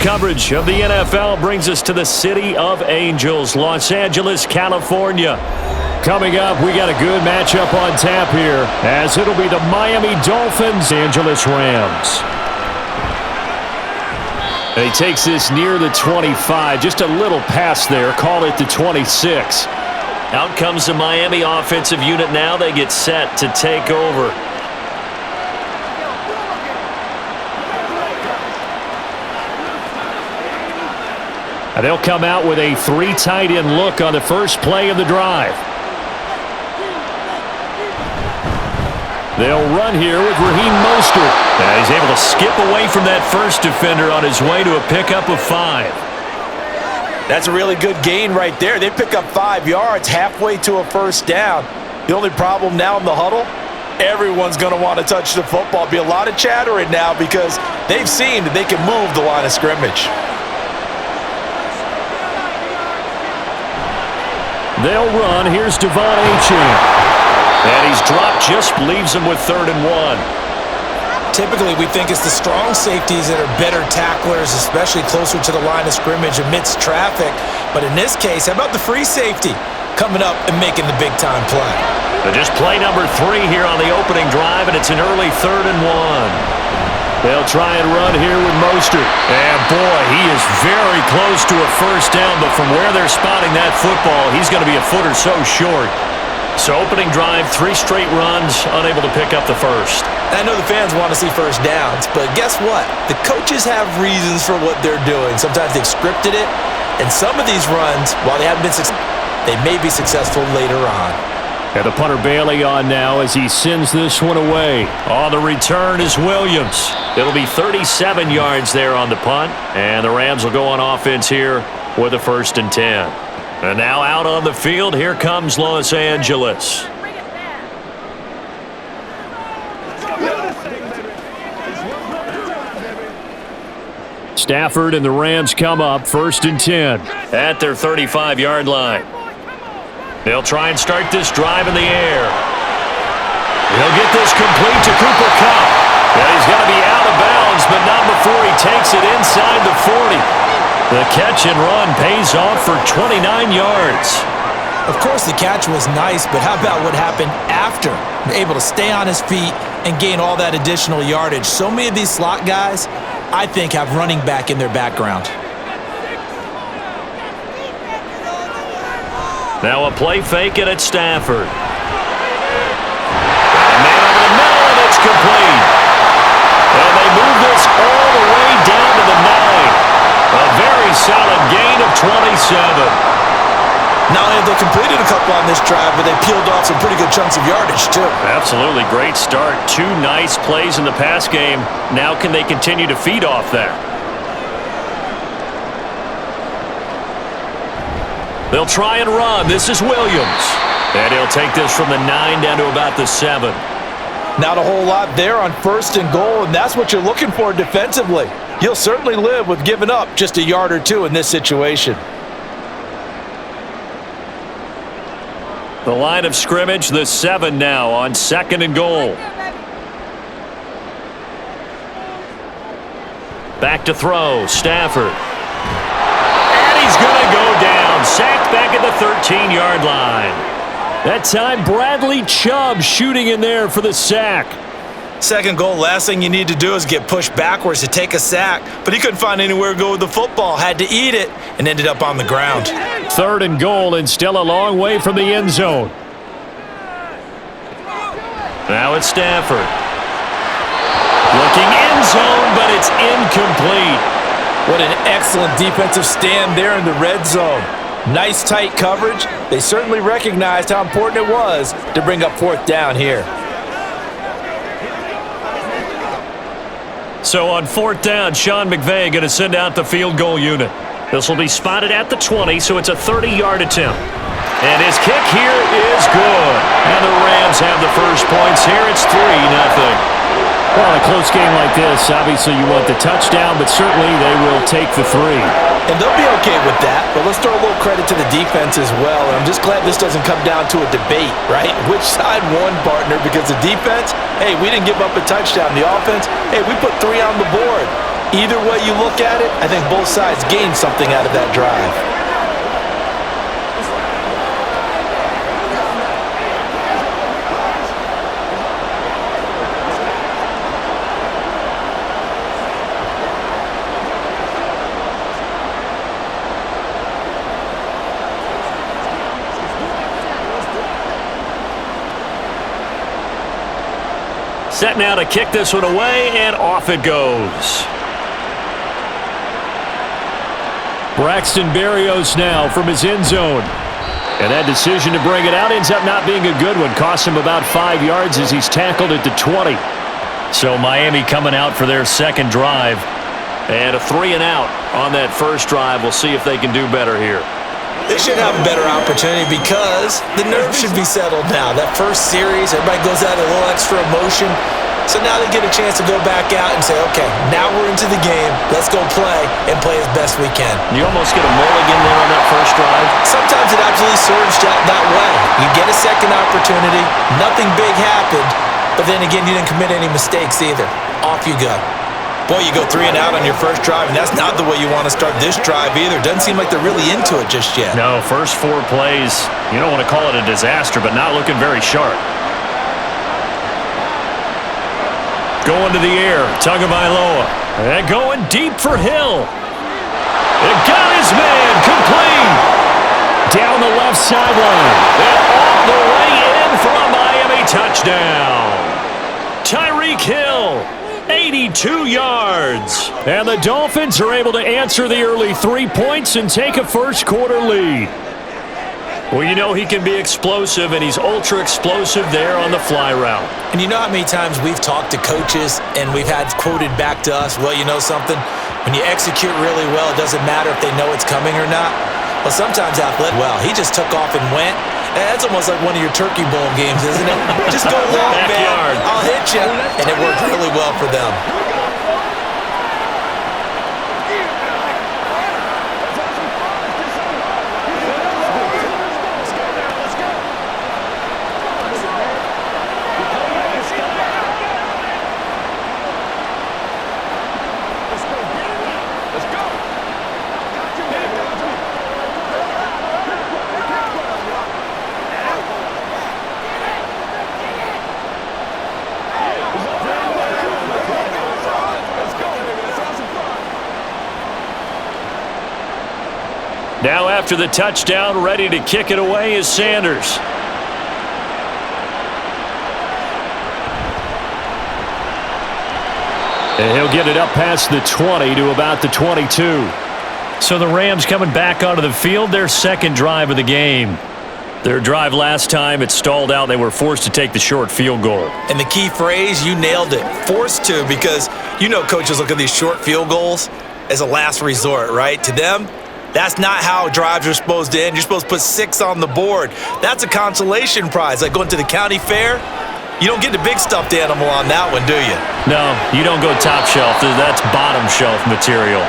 coverage of the NFL brings us to the City of Angels, Los Angeles, California. Coming up, we got a good matchup on tap here, as it'll be the Miami Dolphins, Angeles Rams. And he takes this near the 25, just a little past there, call it the 26. Out comes the Miami offensive unit now. They get set to take over. And they'll come out with a 3 tight end look on the first play of the drive. They'll run here with Raheem Mostert. And he's able to skip away from that first defender on his way to a pickup of 5. That's a really good gain right there. They pick up 5 yards halfway to a first down. The only problem now in the huddle, everyone's going to want to touch the football. Be a lot of chattering now because they've seen that they can move the line of scrimmage. They'll run. Here's Devon Achane. And he's dropped, just leaves him with 3rd and 1. Typically, we think it's the strong safeties that are better tacklers, especially closer to the line of scrimmage amidst traffic. But in this case, how about the free safety coming up and making the big-time play? But just play number 3 here on the opening drive, and it's an early 3rd and 1. They'll try and run here with Mostert. And, boy, he is very close to a first down, but from where they're spotting that football, he's going to be a foot or so short. So opening drive, 3 straight runs, unable to pick up the first. I know the fans want to see first downs, but guess what? The coaches have reasons for what they're doing. Sometimes they've scripted it, and some of these runs, while they haven't been successful, they may be successful later on. And the punter Bailey on now as he sends this one away. On the return is Williams. It'll be 37 yards there on the punt, and the Rams will go on offense here with a 1st and 10. And now out on the field, here comes Los Angeles. Stafford and the Rams come up, 1st and 10 at their 35-yard line. They'll try and start this drive in the air. He'll get this complete to Cooper Kupp. And he's going to be out of bounds, but not before he takes it inside the 40. The catch and run pays off for 29 yards. Of course, the catch was nice, but how about what happened after? Able to stay on his feet and gain all that additional yardage. So many of these slot guys, I think, have running back in their background. Now a play fake it at Stafford. And man over the middle, and it's complete. And they move this all the way down to the 9. A very solid gain of 27. Not only have they completed a couple on this drive, but they peeled off some pretty good chunks of yardage, too. Absolutely great start. 2 nice plays in the pass game. Now can they continue to feed off that? They'll try and run. This is Williams. And he'll take this from the 9 down to about the 7. Not a whole lot there on 1st and goal, and that's what you're looking for defensively. You'll certainly live with giving up just a yard or 2 in this situation. The line of scrimmage, the 7 now on 2nd and goal. Back to throw, Stafford. And he's going to go down. Sacked back at the 13-yard line. That time, Bradley Chubb shooting in there for the sack. 2nd goal, last thing you need to do is get pushed backwards to take a sack. But he couldn't find anywhere to go with the football. Had to eat it and ended up on the ground. 3rd and goal and still a long way from the end zone. Now it's Stafford. Looking end zone, but it's incomplete. What an excellent defensive stand there in the red zone. Nice tight coverage. They certainly recognized how important it was to bring up 4th down here. So on 4th down, Sean McVay going to send out the field goal unit. This will be spotted at the 20, so it's a 30-yard attempt. And his kick here is good. And the Rams have the first points here. It's 3-0. Well, in a close game like this, obviously you want the touchdown, but certainly they will take the 3. And they'll be okay with that, but let's throw a little credit to the defense as well. And I'm just glad this doesn't come down to a debate, right? Which side won, partner? Because the defense, hey, we didn't give up a touchdown. The offense, hey, we put 3 on the board. Either way you look at it, I think both sides gained something out of that drive. Set now to kick this one away, and off it goes. Braxton Berrios now from his end zone. And that decision to bring it out ends up not being a good one. Costs him about 5 yards as he's tackled at the 20. So Miami coming out for their second drive. And a 3-and-out on that first drive. We'll see if they can do better here. They should have a better opportunity because the nerves should be settled now. That first series, everybody goes out with a little extra emotion. So now they get a chance to go back out and say, okay, now we're into the game. Let's go play and play as best we can. You almost get a mulligan there on that first drive. Sometimes it absolutely serves that way. You get a second opportunity. Nothing big happened. But then again, you didn't commit any mistakes either. Off you go. Boy, you go 3-and-out on your first drive, and that's not the way you want to start this drive either. Doesn't seem like they're really into it just yet. No, first 4 plays, you don't want to call it a disaster, but not looking very sharp. Going to the air, Tagovailoa. And going deep for Hill. It got his man, complete. Down the left sideline. And all the way in for a Miami touchdown. Tyreek Hill. 82 yards. And the Dolphins are able to answer the early 3 points and take a first-quarter lead. Well, you know he can be explosive, and he's ultra-explosive there on the fly route. And you know how many times we've talked to coaches and we've had quoted back to us, well, you know something? When you execute really well, it doesn't matter if they know it's coming or not. Well, sometimes he just took off and went. And that's almost like one of your Turkey Bowl games, isn't it? Just go long, man. I'll hit you. And it worked really well for them. Now after the touchdown, ready to kick it away is Sanders. And he'll get it up past the 20 to about the 22. So the Rams coming back onto the field, their second drive of the game. Their drive last time, it stalled out. They were forced to take the short field goal. And the key phrase, you nailed it. Forced to, because you know coaches look at these short field goals as a last resort, right? To them, that's not how drives are supposed to end. You're supposed to put 6 on the board. That's a consolation prize. Like going to the county fair, you don't get the big stuffed animal on that one, do you? No, you don't go top shelf. That's bottom shelf material.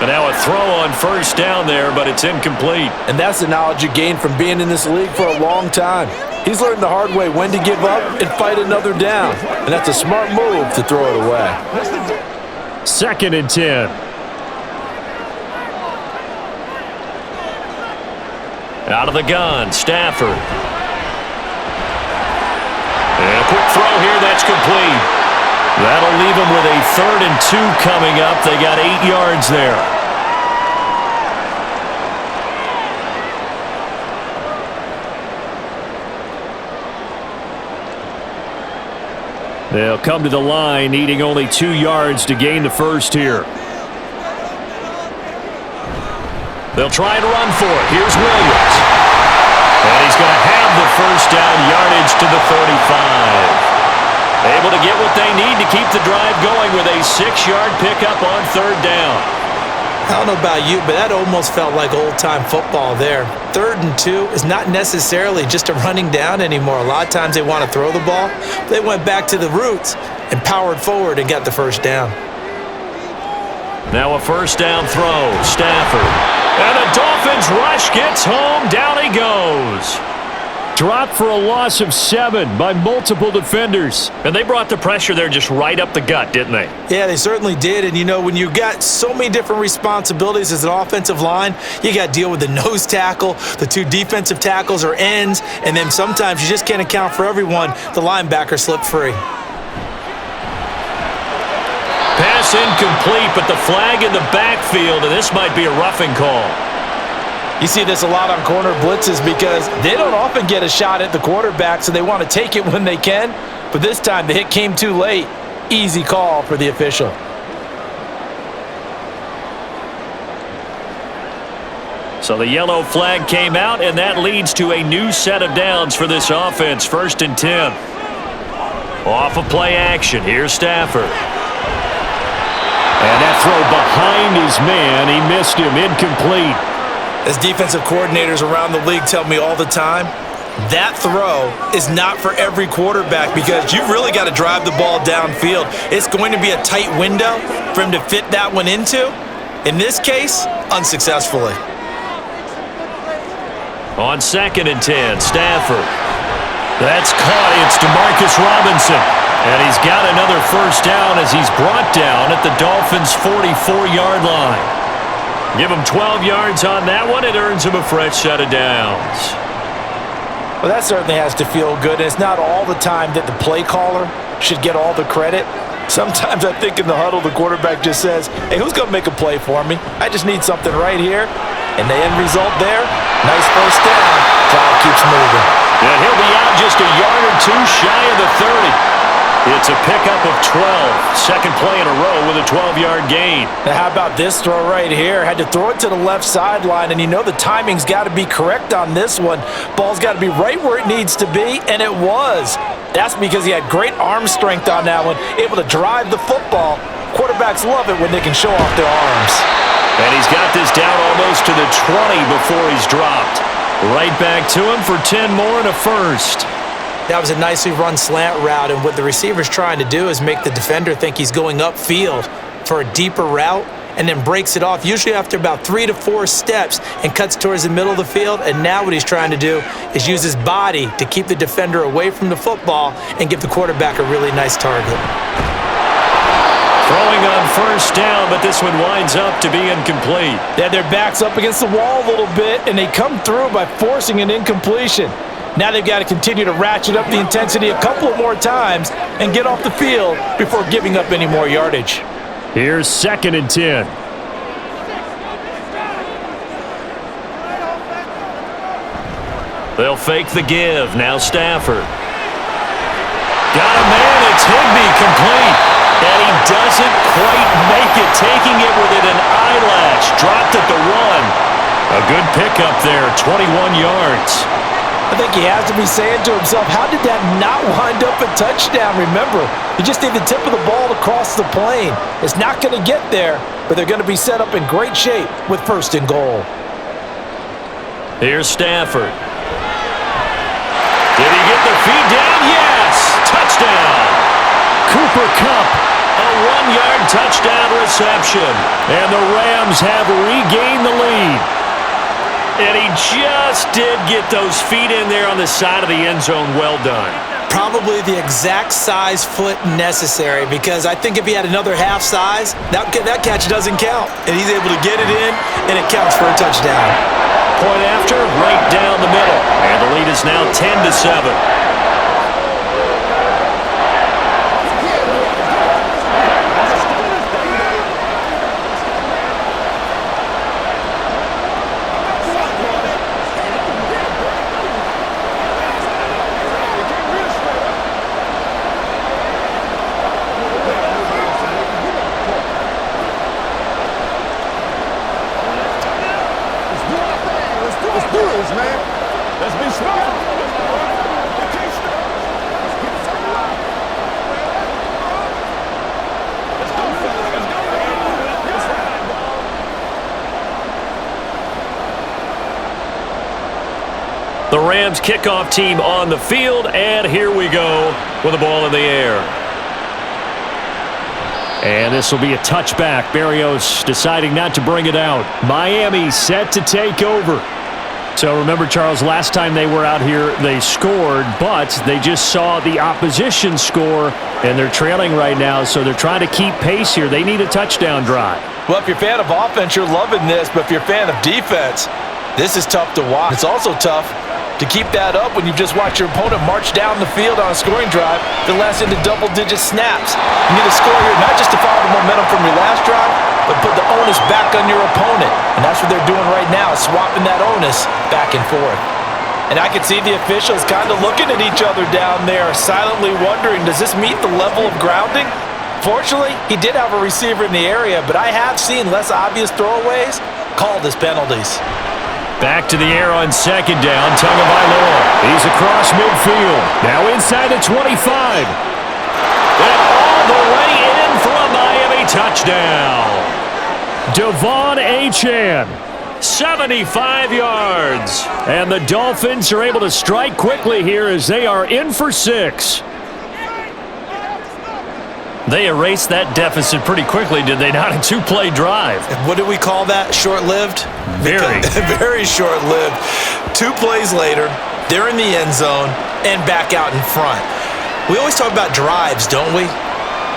But now a throw on first down there, but it's incomplete. And that's the knowledge you gain from being in this league for a long time. He's learned the hard way when to give up and fight another down. And that's a smart move to throw it away. 2nd and 10. Out of the gun, Stafford. And a quick throw here, that's complete. That'll leave them with a 3rd and 2 coming up. They got 8 yards there. They'll come to the line, needing only 2 yards to gain the first here. They'll try and run for it. Here's Williams. And he's going to have the first down, yardage to the 35. Able to get what they need to keep the drive going with a 6-yard pickup on 3rd down. I don't know about you, but that almost felt like old-time football there. 3rd and 2 is not necessarily just a running down anymore. A lot of times they want to throw the ball. They went back to the roots and powered forward and got the first down. Now a first down throw. Stafford. And the Dolphins rush gets home. Down he goes. dropped for a loss of 7 by multiple defenders. And they brought the pressure there just right up the gut, didn't they? Yeah, they certainly did. And, you know, when you've got so many different responsibilities as an offensive line, you got to deal with the nose tackle, the 2 defensive tackles or ends, and then sometimes you just can't account for everyone. The linebacker slipped free. Pass incomplete, but the flag in the backfield, and this might be a roughing call. You see this a lot on corner blitzes because they don't often get a shot at the quarterback, so they want to take it when they can. But this time, the hit came too late. Easy call for the official. So the yellow flag came out, and that leads to a new set of downs for this offense. 1st and 10. Off of play action. Here's Stafford. And that throw behind his man. He missed him. Incomplete. As defensive coordinators around the league tell me all the time, that throw is not for every quarterback because you've really got to drive the ball downfield. It's going to be a tight window for him to fit that one into. In this case, unsuccessfully. On 2nd and 10, Stafford. That's caught. It's DeMarcus Robinson. And he's got another 1st down as he's brought down at the Dolphins' 44-yard line. Give him 12 yards on that one. It earns him a fresh set of downs. Well, that certainly has to feel good. And it's not all the time that the play caller should get all the credit. Sometimes I think in the huddle, the quarterback just says, hey, who's going to make a play for me? I just need something right here. And the end result there, nice 1st down. Drive keeps moving. And he'll be out just a yard or 2 shy of the 30. It's a pickup of 12. Second play in a row with a 12-yard gain. Now how about this throw right here? Had to throw it to the left sideline, and you know the timing's got to be correct on this one. Ball's got to be right where it needs to be, and it was. That's because he had great arm strength on that one, able to drive the football. Quarterbacks love it when they can show off their arms. And he's got this down almost to the 20 before he's dropped. Right back to him for 10 more and a 1st. That was a nicely run slant route, and what the receiver's trying to do is make the defender think he's going upfield for a deeper route and then breaks it off, usually after about 3 to 4 steps, and cuts towards the middle of the field. And now what he's trying to do is use his body to keep the defender away from the football and give the quarterback a really nice target. Throwing on 1st down, but this one winds up to be incomplete. They had their backs up against the wall a little bit, and they come through by forcing an incompletion. Now they've got to continue to ratchet up the intensity a couple of more times and get off the field before giving up any more yardage. Here's 2nd and 10. They'll fake the give. Now Stafford. Got a man. It's Higbee, complete. And he doesn't quite make it, taking it within an eyelash. Dropped at the 1. A good pickup there, 21 yards. I think he has to be saying to himself, how did that not wind up a touchdown? Remember, you just need the tip of the ball to cross the plane. It's not going to get there, but they're going to be set up in great shape with 1st and goal. Here's Stafford. Did he get the feed down? Yes! Touchdown! Cooper Kupp, a 1-yard touchdown reception. And the Rams have regained the lead. And he just did get those feet in there on the side of the end zone. Well done. Probably the exact size foot necessary, because I think if he had another half size, that catch doesn't count. And he's able to get it in, and it counts for a touchdown. Point after, right down the middle. And the lead is now 10-7. The Rams kickoff team on the field, and here we go with the ball in the air. And this will be a touchback. Berrios deciding not to bring it out. Miami set to take over. So remember, Charles, last time they were out here, they scored, but they just saw the opposition score, and they're trailing right now, so they're trying to keep pace here. They need a touchdown drive. Well, if you're a fan of offense, you're loving this, but if you're a fan of defense, this is tough to watch. It's also tough to keep that up when you've just watched your opponent march down the field on a scoring drive that lasts into double-digit snaps. You need to score here not just to follow the momentum from your last drive, but put the onus back on your opponent. And that's what they're doing right now, swapping that onus back and forth. And I can see the officials kind of looking at each other down there, silently wondering, does this meet the level of grounding? Fortunately, he did have a receiver in the area, but I have seen less obvious throwaways called as penalties. Back to the air on second down, Tagovailoa. He's across midfield. Now inside the 25. And all the way in for a Miami touchdown. Devon Achane, 75 yards. And the Dolphins are able to strike quickly here as they are in for 6. They erased that deficit pretty quickly, did they not? A 2-play drive. What do we call that? Short-lived? Very. Very short-lived. 2 plays later, they're in the end zone and back out in front. We always talk about drives, don't we?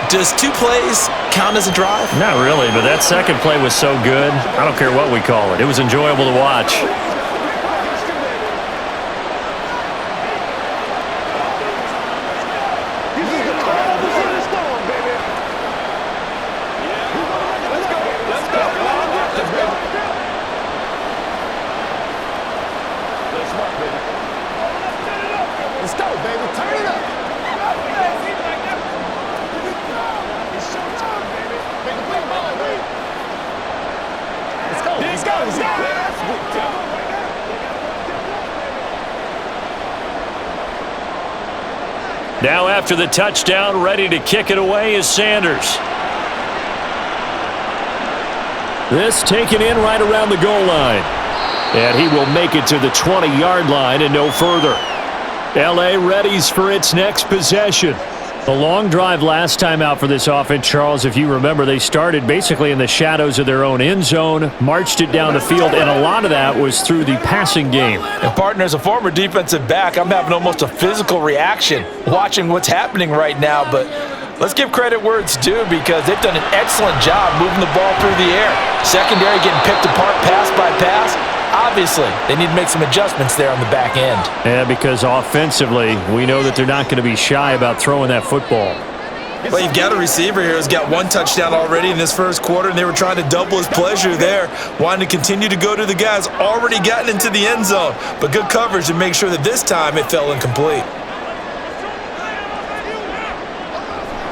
Does 2 plays count as a drive? Not really, but that second play was so good. I don't care what we call it. It was enjoyable to watch. Now after the touchdown, ready to kick it away is Sanders. This taken in right around the goal line. And he will make it to the 20-yard line and no further. L.A. readies for its next possession. A long drive last time out for this offense, Charles. If you remember, they started basically in the shadows of their own end zone, marched it down the field, and a lot of that was through the passing game. And partner, as a former defensive back, I'm having almost a physical reaction watching what's happening right now. But let's give credit where it's due because they've done an excellent job moving the ball through the air. Secondary getting picked apart pass by pass. Obviously, they need to make some adjustments there on the back end. Yeah, because offensively, we know that they're not going to be shy about throwing that football. Well, you've got a receiver here who's got 1 touchdown already in this first quarter, and they were trying to double his pleasure there, wanting to continue to go to the guys already gotten into the end zone. But good coverage to make sure that this time it fell incomplete.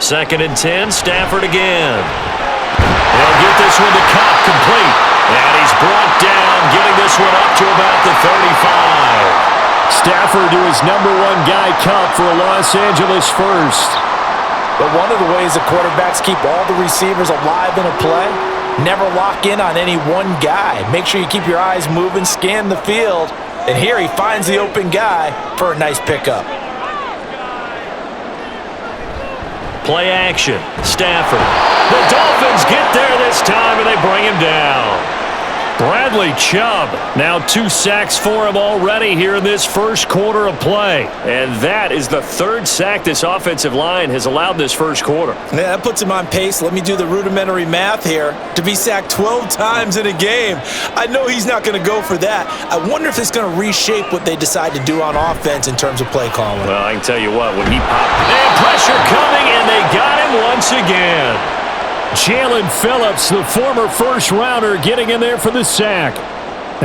2nd and 10, Stafford again. They'll get this one to Cobb, complete. And he's brought down, getting this one up to about the 35. Stafford to his #1 guy, Cup, for a Los Angeles first. But one of the ways the quarterbacks keep all the receivers alive in a play, never lock in on any one guy. Make sure you keep your eyes moving, scan the field, and here he finds the open guy for a nice pickup. Play action, Stafford. The Dolphins get there this time, and they bring him down. Bradley Chubb, now 2 sacks for him already here in this first quarter of play. And that is the 3rd sack this offensive line has allowed this first quarter. Yeah, that puts him on pace. Let me do the rudimentary math here. To be sacked 12 times in a game, I know he's not going to go for that. I wonder if it's going to reshape what they decide to do on offense in terms of play calling. Well, I can tell you what, when he popped, and pressure coming, and they got him once again. Jalen Phillips, the former first-rounder, getting in there for the sack.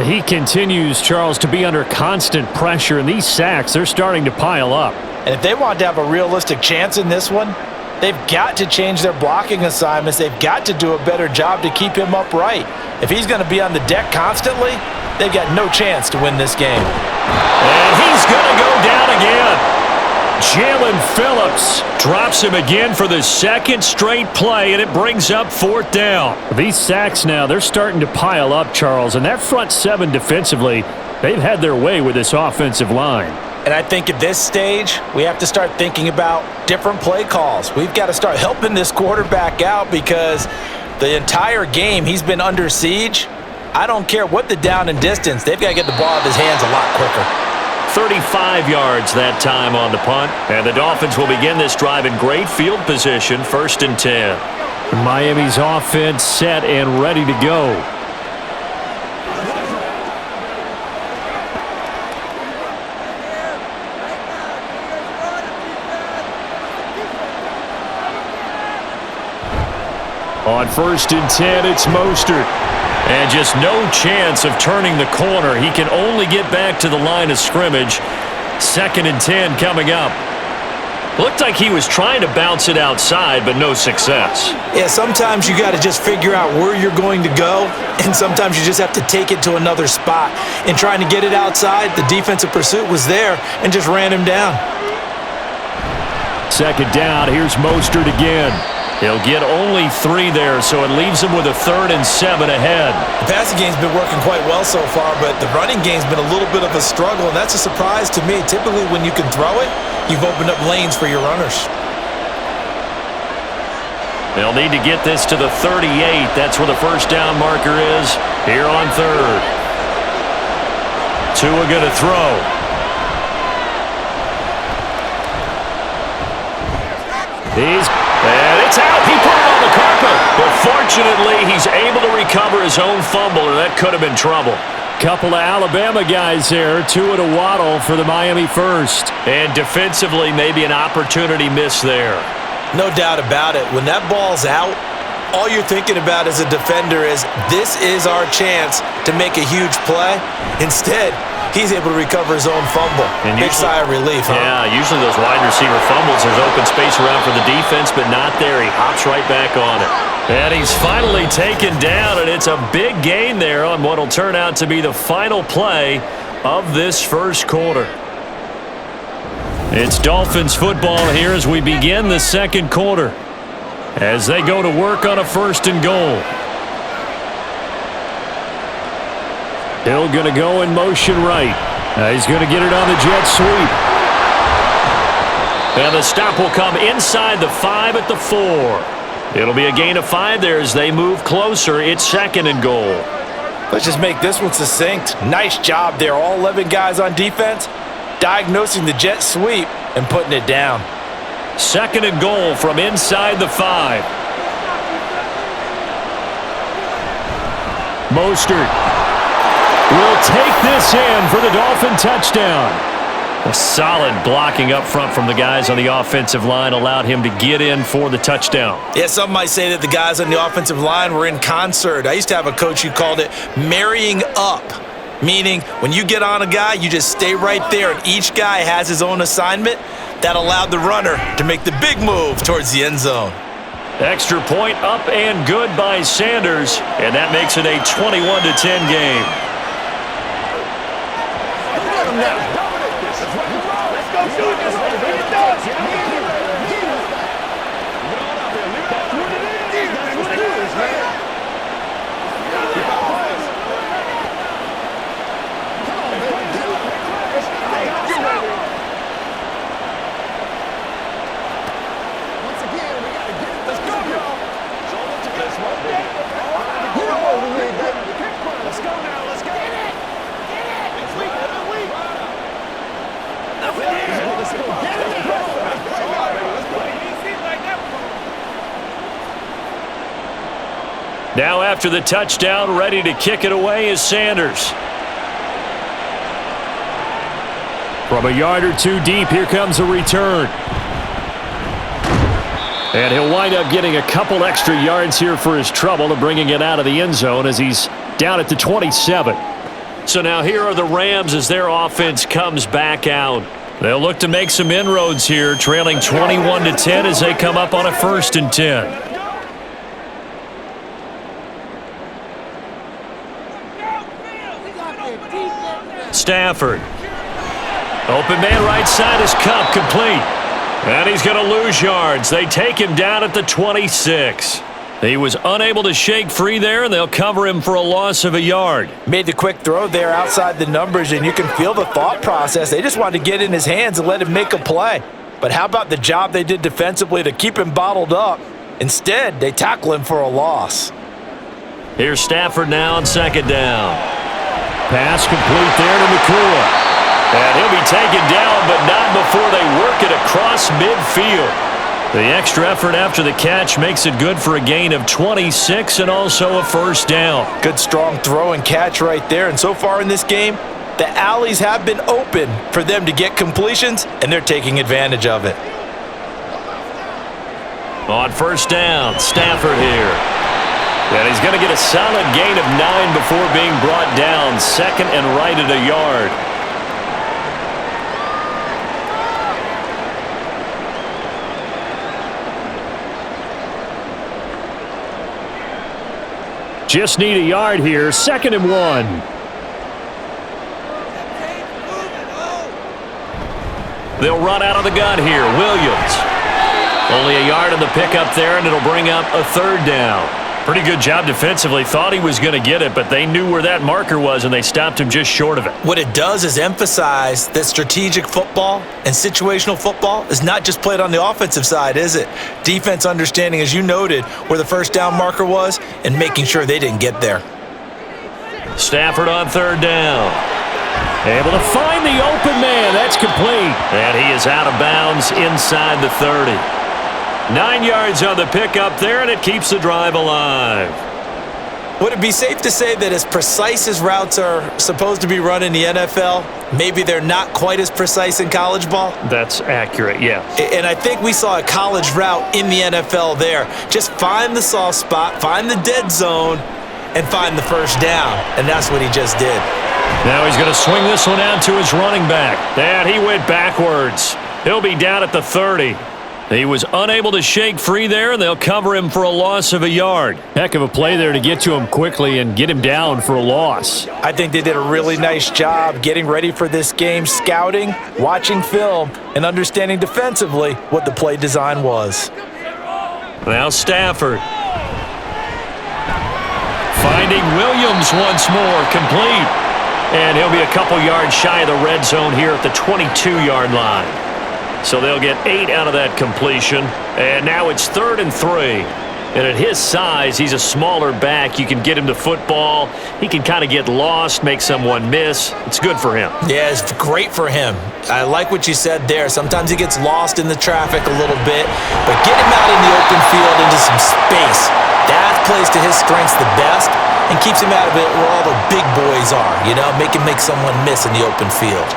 He continues, Charles, to be under constant pressure, and these sacks, they're starting to pile up. And if they want to have a realistic chance in this one, they've got to change their blocking assignments. They've got to do a better job to keep him upright. If he's going to be on the deck constantly, they've got no chance to win this game. And he's going to go down again. Jalen Phillips drops him again for the 2nd straight play, and it brings up 4th down. These sacks now, they're starting to pile up, Charles, and that front 7 defensively, they've had their way with this offensive line. And I think at this stage, we have to start thinking about different play calls. We've got to start helping this quarterback out because the entire game he's been under siege. I don't care what the down and distance. They've got to get the ball out of his hands a lot quicker. 35 yards that time on the punt. And the Dolphins will begin this drive in great field position, 1st and 10. Miami's offense set and ready to go. On 1st and 10, it's Mostert. And just no chance of turning the corner. He can only get back to the line of scrimmage. 2nd and 10 coming up. Looked like he was trying to bounce it outside, but no success. Yeah, sometimes you got to just figure out where you're going to go, and sometimes you just have to take it to another spot. In trying to get it outside, the defensive pursuit was there and just ran him down. 2nd down, here's Mostert again. He'll get only 3 there, so it leaves him with a 3rd and 7 ahead. The passing game's been working quite well so far, but the running game's been a little bit of a struggle, and that's a surprise to me. Typically, when you can throw it, you've opened up lanes for your runners. They'll need to get this to the 38. That's where the 1st down marker is here on 3rd. Tua going to throw. And it's out. He put it on the carpet. But fortunately, he's able to recover his own fumble, and that could have been trouble. Couple of Alabama guys there. Tua to Waddle for the Miami 1st. And defensively, maybe an opportunity miss there. No doubt about it. When that ball's out, all you're thinking about as a defender is, this is our chance to make a huge play. Instead, he's able to recover his own fumble. And big sigh of relief, huh? Yeah, usually those wide receiver fumbles, there's open space around for the defense, but not there. He hops right back on it. And he's finally taken down, and it's a big gain there on what will turn out to be the final play of this 1st quarter. It's Dolphins football here as we begin the 2nd quarter, as they go to work on a 1st and goal. Hill going to go in motion right. He's going to get it on the jet sweep. And the stop will come inside the 5 at the 4. It'll be a gain of 5 there as they move closer. It's 2nd and goal. Let's just make this one succinct. Nice job there. All 11 guys on defense diagnosing the jet sweep and putting it down. 2nd and goal from inside the 5. Mostert will take this in for the Dolphin touchdown. A solid blocking up front from the guys on the offensive line allowed him to get in for the touchdown. Yeah, some might say that the guys on the offensive line were in concert. I used to have a coach who called it marrying up, meaning when you get on a guy, you just stay right there, and each guy has his own assignment. That allowed the runner to make the big move towards the end zone. Extra point up and good by Sanders, and that makes it a 21-10 game. Now after the touchdown, ready to kick it away is Sanders. From a yard or 2 deep, here comes a return. And he'll wind up getting a couple extra yards here for his trouble and bringing it out of the end zone as he's down at the 27. So now here are the Rams as their offense comes back out. They'll look to make some inroads here, trailing 21-10 as they come up on a 1st and 10. Stafford. Open man right side is Cup, complete. And he's going to lose yards. They take him down at the 26. He was unable to shake free there, and they'll cover him for a loss of a yard. Made the quick throw there outside the numbers, and you can feel the thought process. They just wanted to get in his hands and let him make a play. But how about the job they did defensively to keep him bottled up? Instead, they tackle him for a loss. Here's Stafford now on second down. Pass complete there to McCool. And he'll be taken down, but not before they work it across midfield. The extra effort after the catch makes it good for a gain of 26 and also a first down. Good strong throw and catch right there. And so far in this game, the alleys have been open for them to get completions, and they're taking advantage of it. On first down, Stafford here. And he's going to get a solid gain of 9 before being brought down. Second and right at a yard. Just need a yard here. Second and 1. They'll run out of the gun here. Williams. Only a yard on the pickup there, and it'll bring up a third down. Pretty good job defensively. Thought he was going to get it, but they knew where that marker was, and they stopped him just short of it. What it does is emphasize that strategic football and situational football is not just played on the offensive side, is it? Defense understanding, as you noted, where the first down marker was and making sure they didn't get there. Stafford on third down. Able to find the open man. That's complete. And he is out of bounds inside the 30. 9 yards on the pickup there, and it keeps the drive alive. Would it be safe to say that as precise as routes are supposed to be run in the NFL, maybe they're not quite as precise in college ball? That's accurate, yeah. And I think we saw a college route in the NFL there. Just find the soft spot, find the dead zone, and find the first down. And that's what he just did. Now he's going to swing this one out to his running back. And he went backwards. He'll be down at the 30. He was unable to shake free there, and they'll cover him for a loss of a yard. Heck of a play there to get to him quickly and get him down for a loss. I think they did a really nice job getting ready for this game, scouting, watching film, and understanding defensively what the play design was. Now Stafford. Finding Williams once more, complete. And he'll be a couple yards shy of the red zone here at the 22-yard line. So they'll get 8 out of that completion. And now it's 3rd and 3. And at his size, he's a smaller back. You can get him to football. He can kind of get lost, make someone miss. It's good for him. Yeah, it's great for him. I like what you said there. Sometimes he gets lost in the traffic a little bit. But get him out in the open field into some space. That plays to his strengths the best and keeps him out of it where all the big boys are. You know, make someone miss in the open field.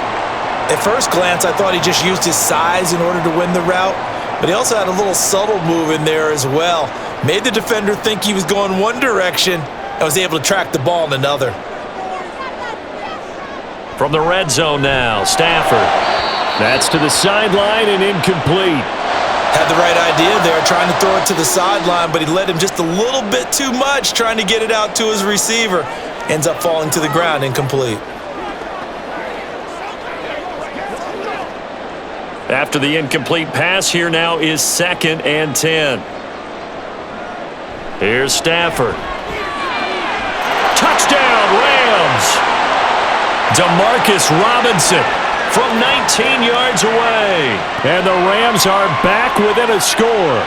At first glance, I thought he just used his size in order to win the route, but he also had a little subtle move in there as well. Made the defender think he was going one direction and was able to track the ball in another. From the red zone now, Stafford. That's to the sideline and incomplete. Had the right idea there, trying to throw it to the sideline, but he led him just a little bit too much, trying to get it out to his receiver. Ends up falling to the ground, incomplete. After the incomplete pass, here now is 2nd and 10. Here's Stafford. Touchdown, Rams! Demarcus Robinson from 19 yards away. And the Rams are back within a score.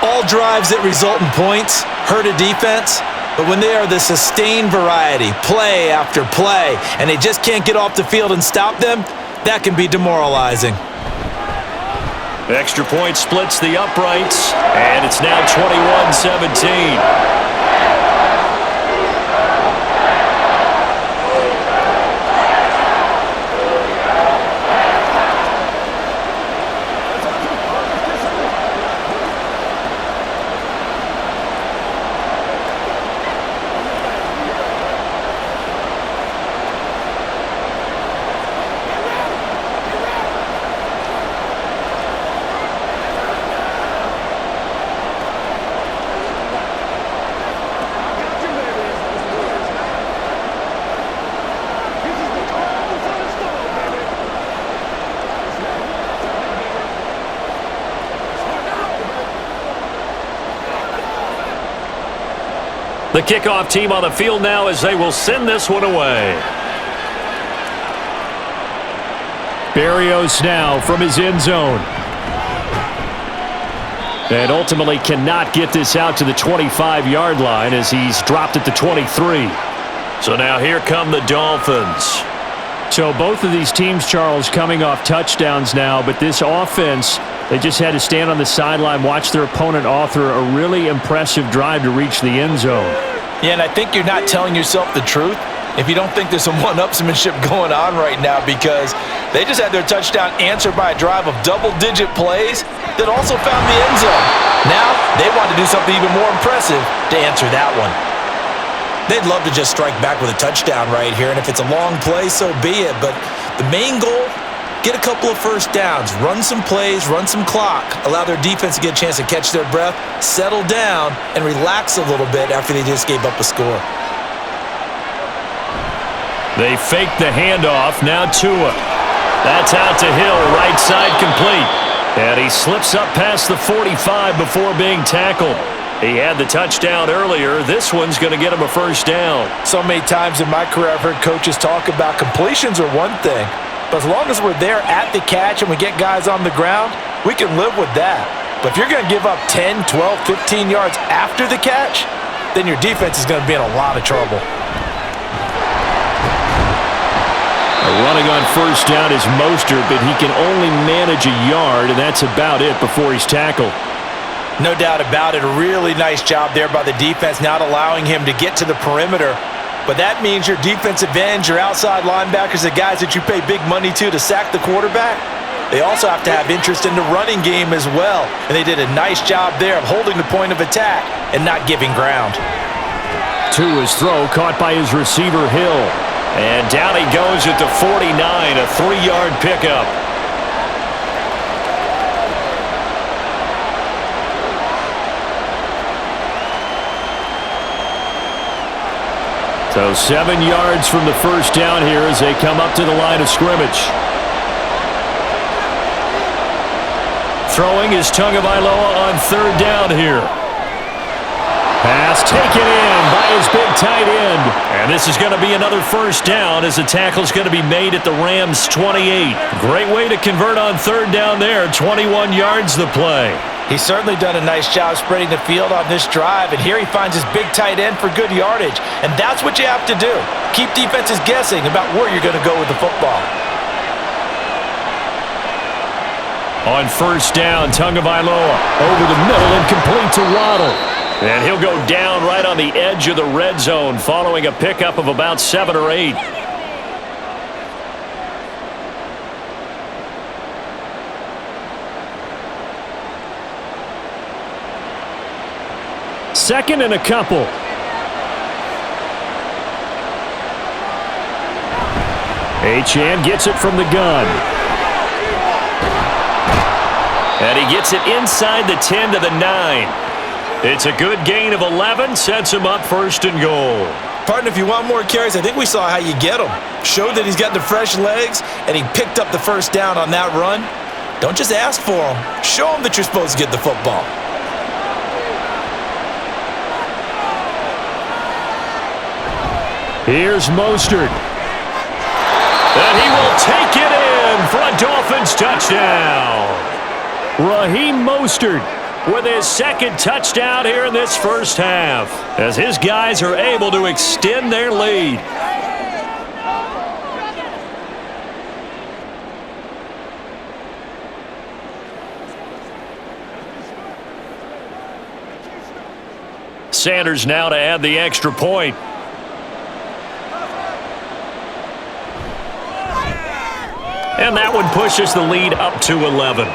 All drives that result in points hurt a defense, but when they are the sustained variety, play after play, and they just can't get off the field and stop them, that can be demoralizing. Extra point splits the uprights, and it's now 21-17. The kickoff team on the field now as they will send this one away. Berrios now from his end zone. And ultimately cannot get this out to the 25-yard line as he's dropped at the 23. So now here come the Dolphins. So both of these teams, Charles, coming off touchdowns now, but this offense, they just had to stand on the sideline, watch their opponent author a really impressive drive to reach the end zone. Yeah, and I think you're not telling yourself the truth if you don't think there's some one-upsmanship going on right now, because they just had their touchdown answered by a drive of double-digit plays that also found the end zone. Now they want to do something even more impressive to answer that one. They'd love to just strike back with a touchdown right here, and if it's a long play, so be it. But the main goal, get a couple of first downs, run some plays, run some clock, allow their defense to get a chance to catch their breath, settle down, and relax a little bit after they just gave up a score. They fake the handoff. Now Tua. That's out to Hill, right side complete. And he slips up past the 45 before being tackled. He had the touchdown earlier. This one's going to get him a first down. So many times in my career I've heard coaches talk about completions are one thing, but as long as we're there at the catch and we get guys on the ground, we can live with that. But if you're going to give up 10, 12, 15 yards after the catch, then your defense is going to be in a lot of trouble. Running on first down is Mostert, but he can only manage a yard, and that's about it before he's tackled. No doubt about it. A really nice job there by the defense, not allowing him to get to the perimeter. But that means your defensive ends, your outside linebackers, the guys that you pay big money to sack the quarterback, they also have to have interest in the running game as well. And they did a nice job there of holding the point of attack and not giving ground. To his throw, caught by his receiver, Hill. And down he goes at the 49, a 3-yard pickup. So 7 yards from the first down here as they come up to the line of scrimmage. Throwing is Tagovailoa on third down here. Pass taken in by his big tight end. And this is going to be another first down as the tackle is going to be made at the Rams' 28. Great way to convert on third down there. 21 yards the play. He's certainly done a nice job spreading the field on this drive, and here he finds his big tight end for good yardage. And that's what you have to do. Keep defenses guessing about where you're going to go with the football. On first down, Tagovailoa over the middle and complete to Waddle. And he'll go down right on the edge of the red zone following a pickup of about 7 or 8. Second and a couple. Achane gets it from the gun. And he gets it inside the 10 to the 9. It's a good gain of 11, sets him up first and goal. Partner, if you want more carries, I think we saw how you get them. Showed that he's got the fresh legs, and he picked up the first down on that run. Don't just ask for them. Show them that you're supposed to get the football. Here's Mostert. And he will take it in for a Dolphins touchdown. Raheem Mostert with his second touchdown here in this first half, as his guys are able to extend their lead. Sanders now to add the extra point. And that one pushes the lead up to 11.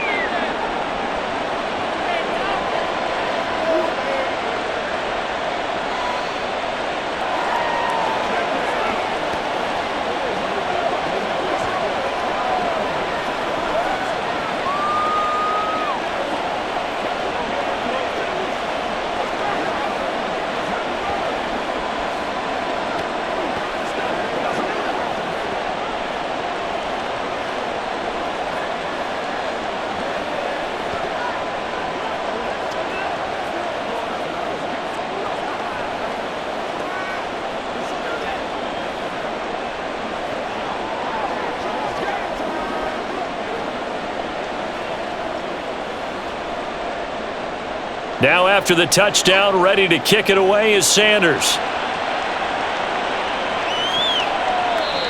Now after the touchdown, ready to kick it away is Sanders.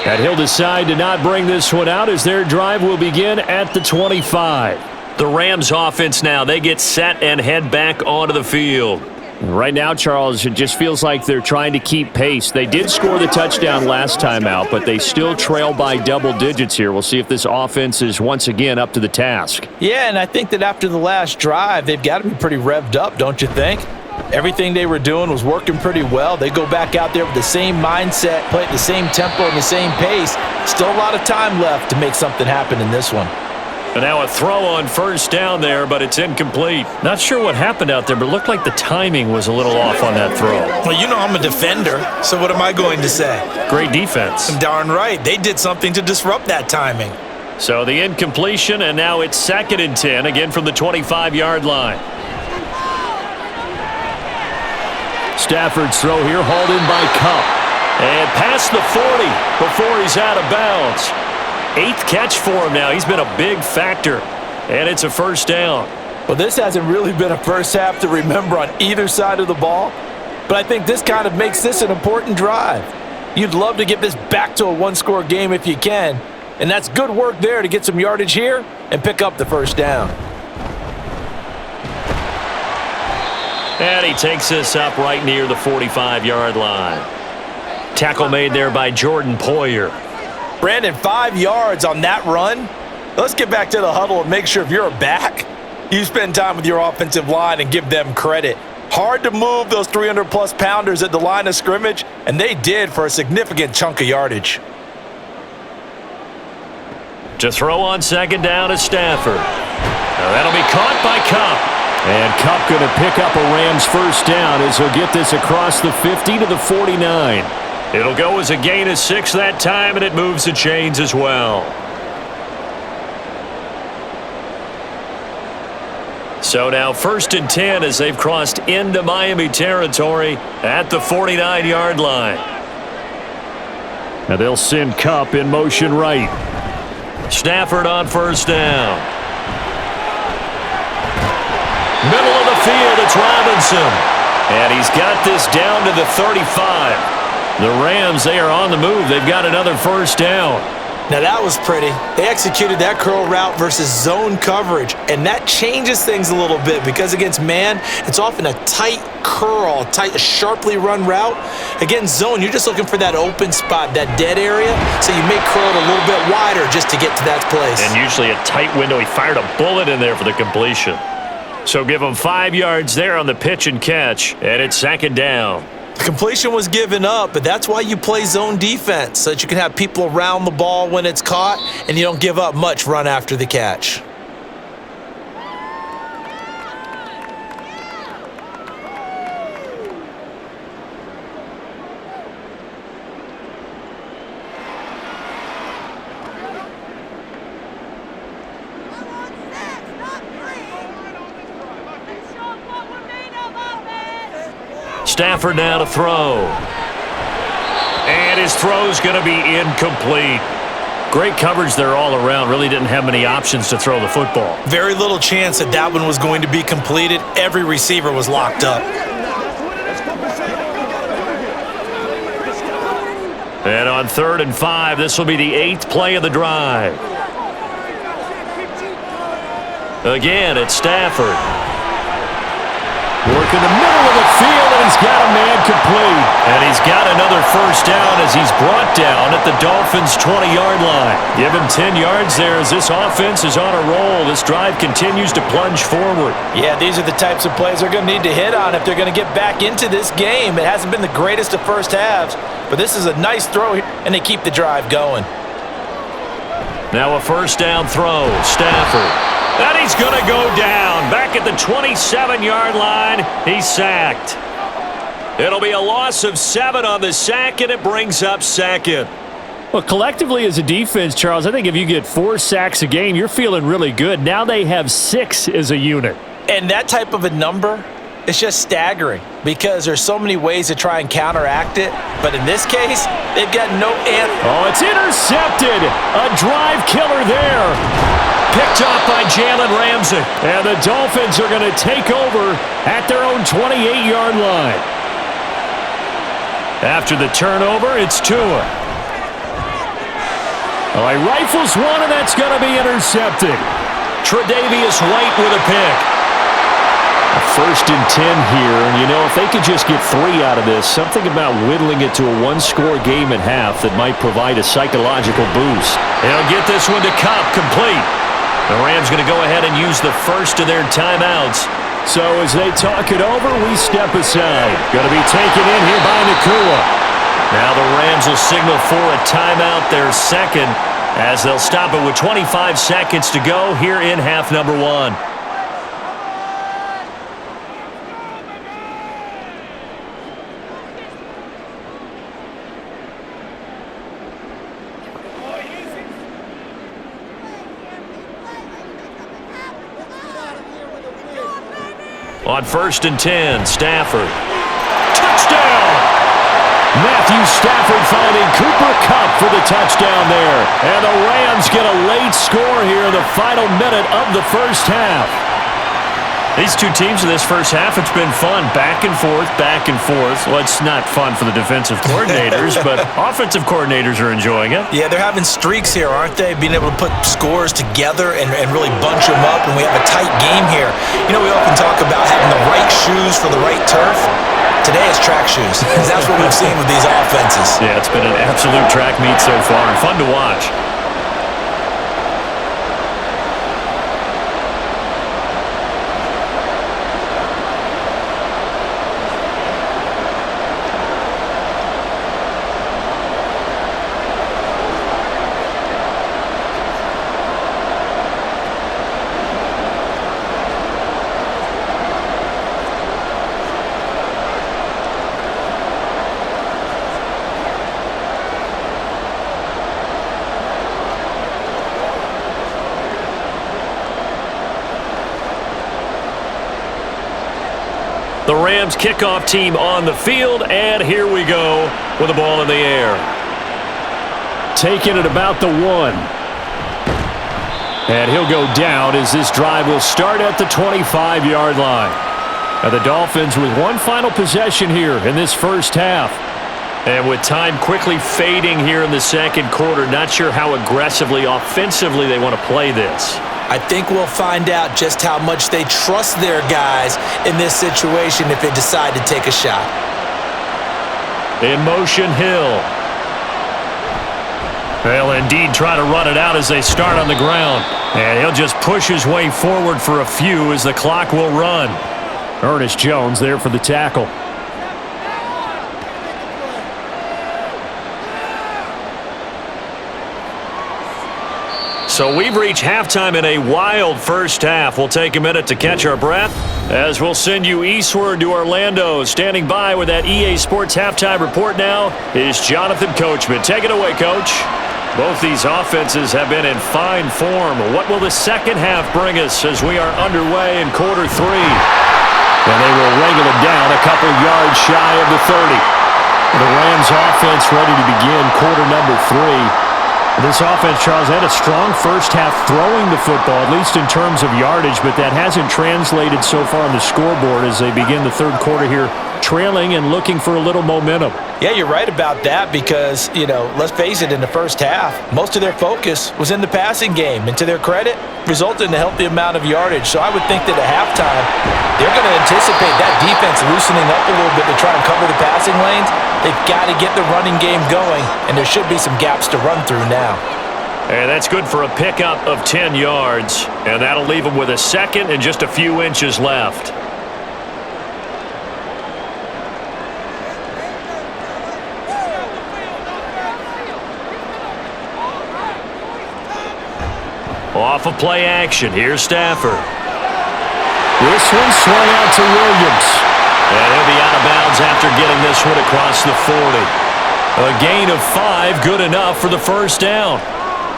And he'll decide to not bring this one out as their drive will begin at the 25. The Rams offense now, they get set and head back onto the field. Right now, Charles, it just feels like they're trying to keep pace. They did score the touchdown last time out, but they still trail by double digits here. We'll see if this offense is once again up to the task. Yeah, and I think that after the last drive, they've got to be pretty revved up, don't you think? Everything they were doing was working pretty well. They go back out there with the same mindset, play at the same tempo and the same pace. Still a lot of time left to make something happen in this one. And now a throw on first down there, but it's incomplete. Not sure what happened out there, but it looked like the timing was a little off on that throw. Well, you know I'm a defender, so what am I going to say? Great defense. Darn right. They did something to disrupt that timing. So the incompletion, and now it's 2nd and 10, again from the 25-yard line. Stafford's throw here hauled in by Cup. And past the 40 before he's out of bounds. 8th catch for him now. He's been a big factor. And it's a first down. Well, this hasn't really been a first half to remember on either side of the ball. But I think this kind of makes this an important drive. You'd love to get this back to a one-score game if you can. And that's good work there to get some yardage here and pick up the first down. And he takes this up right near the 45-yard line. Tackle made there by Jordan Poyer. Brandon, 5 yards on that run. Let's get back to the huddle and make sure if you're a back, you spend time with your offensive line and give them credit. Hard to move those 300-plus pounders at the line of scrimmage, and they did for a significant chunk of yardage. To throw on 2nd down is Stafford. Now that'll be caught by Cup. And Cup going to pick up a Rams first down as he'll get this across the 50 to the 49. It'll go as a gain of 6 that time, and it moves the chains as well. So now 1st and 10 as they've crossed into Miami territory at the 49-yard line. Now they'll send Cup in motion right. Stafford on first down. Middle of the field, it's Robinson. And he's got this down to the 35. The Rams, they are on the move. They've got another first down. Now that was pretty. They executed that curl route versus zone coverage, and that changes things a little bit because against man, it's often a tight curl, tight, sharply run route. Against zone, you're just looking for that open spot, that dead area, so you may curl it a little bit wider just to get to that place. And usually a tight window. He fired a bullet in there for the completion. So give him 5 yards there on the pitch and catch, and it's 2nd down. The completion was given up, but that's why you play zone defense, so that you can have people around the ball when it's caught, and you don't give up much run after the catch. Stafford now to throw. And his throw's going to be incomplete. Great coverage there all around. Really didn't have many options to throw the football. Very little chance that that one was going to be completed. Every receiver was locked up. And on 3rd and 5, this will be the 8th play of the drive. Again, it's Stafford. Work in the middle of the field, and he's got a man complete. And he's got another first down as he's brought down at the Dolphins' 20-yard line. Give him 10 yards there as this offense is on a roll. This drive continues to plunge forward. Yeah, these are the types of plays they're going to need to hit on if they're going to get back into this game. It hasn't been the greatest of first halves, but this is a nice throw here, and they keep the drive going. Now a first down throw. Stafford. And he's going to go down. Back at the 27-yard line, he's sacked. It'll be a loss of 7 on the sack, and it brings up 2nd. Well, collectively as a defense, Charles, I think if you get 4 sacks a game, you're feeling really good. Now they have 6 as a unit. And that type of a number, it's just staggering because there's so many ways to try and counteract it. But in this case, they've got no answer. Oh, it's intercepted. A drive killer there. picked off by Jalen Ramsey. And the Dolphins are going to take over at their own 28-yard line. After the turnover, it's Tua. Oh, he rifles one, and that's going to be intercepted. Tre'Davious White with a pick. A 1st and 10 here, and you know, if they could just get 3 out of this, something about whittling it to a one-score game at half that might provide a psychological boost. They'll get this one to Kupp, complete. The Rams going to go ahead and use the first of their timeouts. So as they talk it over, we step aside. Going to be taken in here by Nakua. Now the Rams will signal for a timeout, their second, as they'll stop it with 25 seconds to go here in half number 1. On 1st and 10, Stafford. Touchdown! Matthew Stafford finding Cooper Kupp for the touchdown there. And the Rams get a late score here in the final minute of the first half. These two teams in this first half, it's been fun. Back and forth, back and forth. Well, it's not fun for the defensive coordinators, but offensive coordinators are enjoying it. Yeah, they're having streaks here, aren't they? Being able to put scores together and really bunch them up, and we have a tight game here. You know, we often talk about having the right shoes for the right turf. Today is track shoes. That's what we've seen with these offenses. Yeah, it's been an absolute track meet so far and fun to watch. The Rams kickoff team on the field, and here we go with the ball in the air. Taking it about the 1. And he'll go down as this drive will start at the 25-yard line. Now the Dolphins with one final possession here in this first half. And with time quickly fading here in the second quarter, not sure how aggressively, offensively they want to play this. I think we'll find out just how much they trust their guys in this situation if they decide to take a shot. In motion, Hill. They'll indeed try to run it out as they start on the ground. And he'll just push his way forward for a few as the clock will run. Ernest Jones there for the tackle. So we've reached halftime in a wild first half. We'll take a minute to catch our breath as we'll send you eastward to Orlando. Standing by with that EA Sports halftime report now is Jonathan Coachman. Take it away, Coach. Both these offenses have been in fine form. What will the second half bring us as we are underway in quarter 3? And they will wrangle it down a couple yards shy of the 30. The Rams offense ready to begin quarter number 3. This offense, Charles, had a strong first half throwing the football, at least in terms of yardage, but that hasn't translated so far on the scoreboard as they begin the third quarter here, trailing and looking for a little momentum. Yeah, you're right about that because, you know, let's face it, in the first half, most of their focus was in the passing game, and to their credit, resulted in a healthy amount of yardage. So I would think that at halftime, they're going to anticipate that defense loosening up a little bit to try and cover the passing lanes. They've got to get the running game going, and there should be some gaps to run through now. And that's good for a pickup of 10 yards, and that'll leave them with a second and just a few inches left. Off of play action, here's Stafford. This one swung out to Williams. And he'll be out of bounds after getting this one across the 40. A gain of 5, good enough for the first down.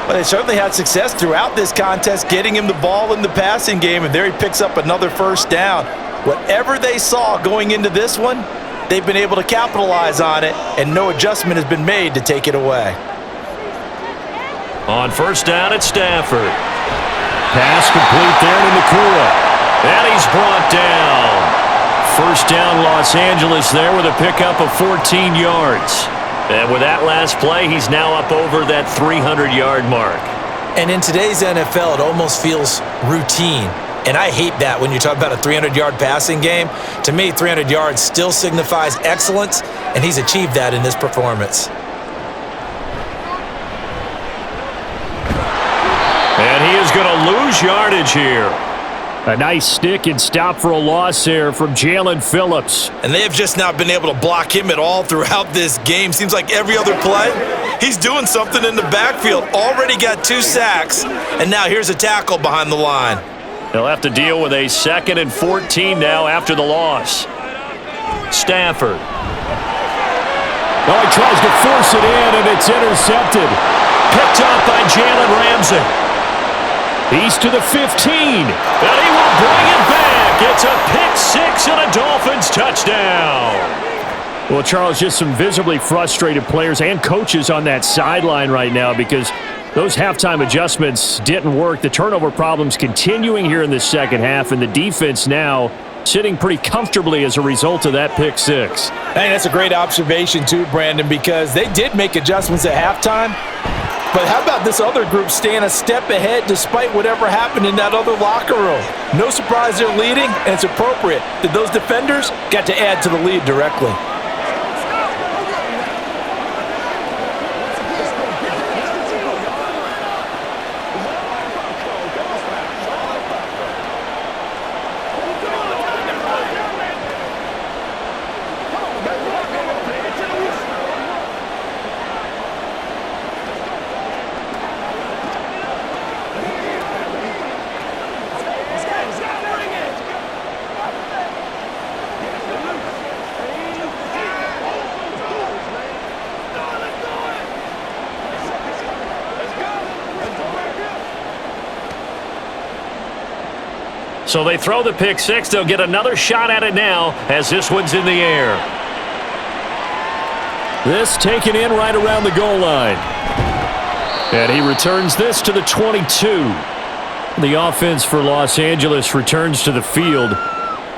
Well, they certainly had success throughout this contest, getting him the ball in the passing game, and there he picks up another first down. Whatever they saw going into this one, they've been able to capitalize on it, and no adjustment has been made to take it away. On first down, it's Stafford. Pass complete there to Nakua. And he's brought down. First down, Los Angeles there with a pickup of 14 yards. And with that last play, he's now up over that 300-yard mark. And in today's NFL, it almost feels routine. And I hate that when you talk about a 300-yard passing game. To me, 300 yards still signifies excellence, and he's achieved that in this performance. And he is going to lose yardage here. A nice stick and stop for a loss there from Jalen Phillips. And they have just not been able to block him at all throughout this game. Seems like every other play, he's doing something in the backfield. Already got 2 sacks, and now here's a tackle behind the line. He'll have to deal with a 2nd and 14 now after the loss. Stafford. Oh, he tries to force it in, and it's intercepted. Picked up by Jalen Ramsey. He's to the 15. And he will bring it back. It's a pick-6 and a Dolphins touchdown. Well, Charles, just some visibly frustrated players and coaches on that sideline right now because those halftime adjustments didn't work. The turnover problems continuing here in the second half, and the defense now sitting pretty comfortably as a result of that pick-6. Hey, that's a great observation too, Brandon, because they did make adjustments at halftime. But how about this other group staying a step ahead despite whatever happened in that other locker room? No surprise they're leading, and it's appropriate that those defenders got to add to the lead directly. So they throw the pick-6. They'll get another shot at it now as this one's in the air. This taken in right around the goal line. And he returns this to the 22. The offense for Los Angeles returns to the field.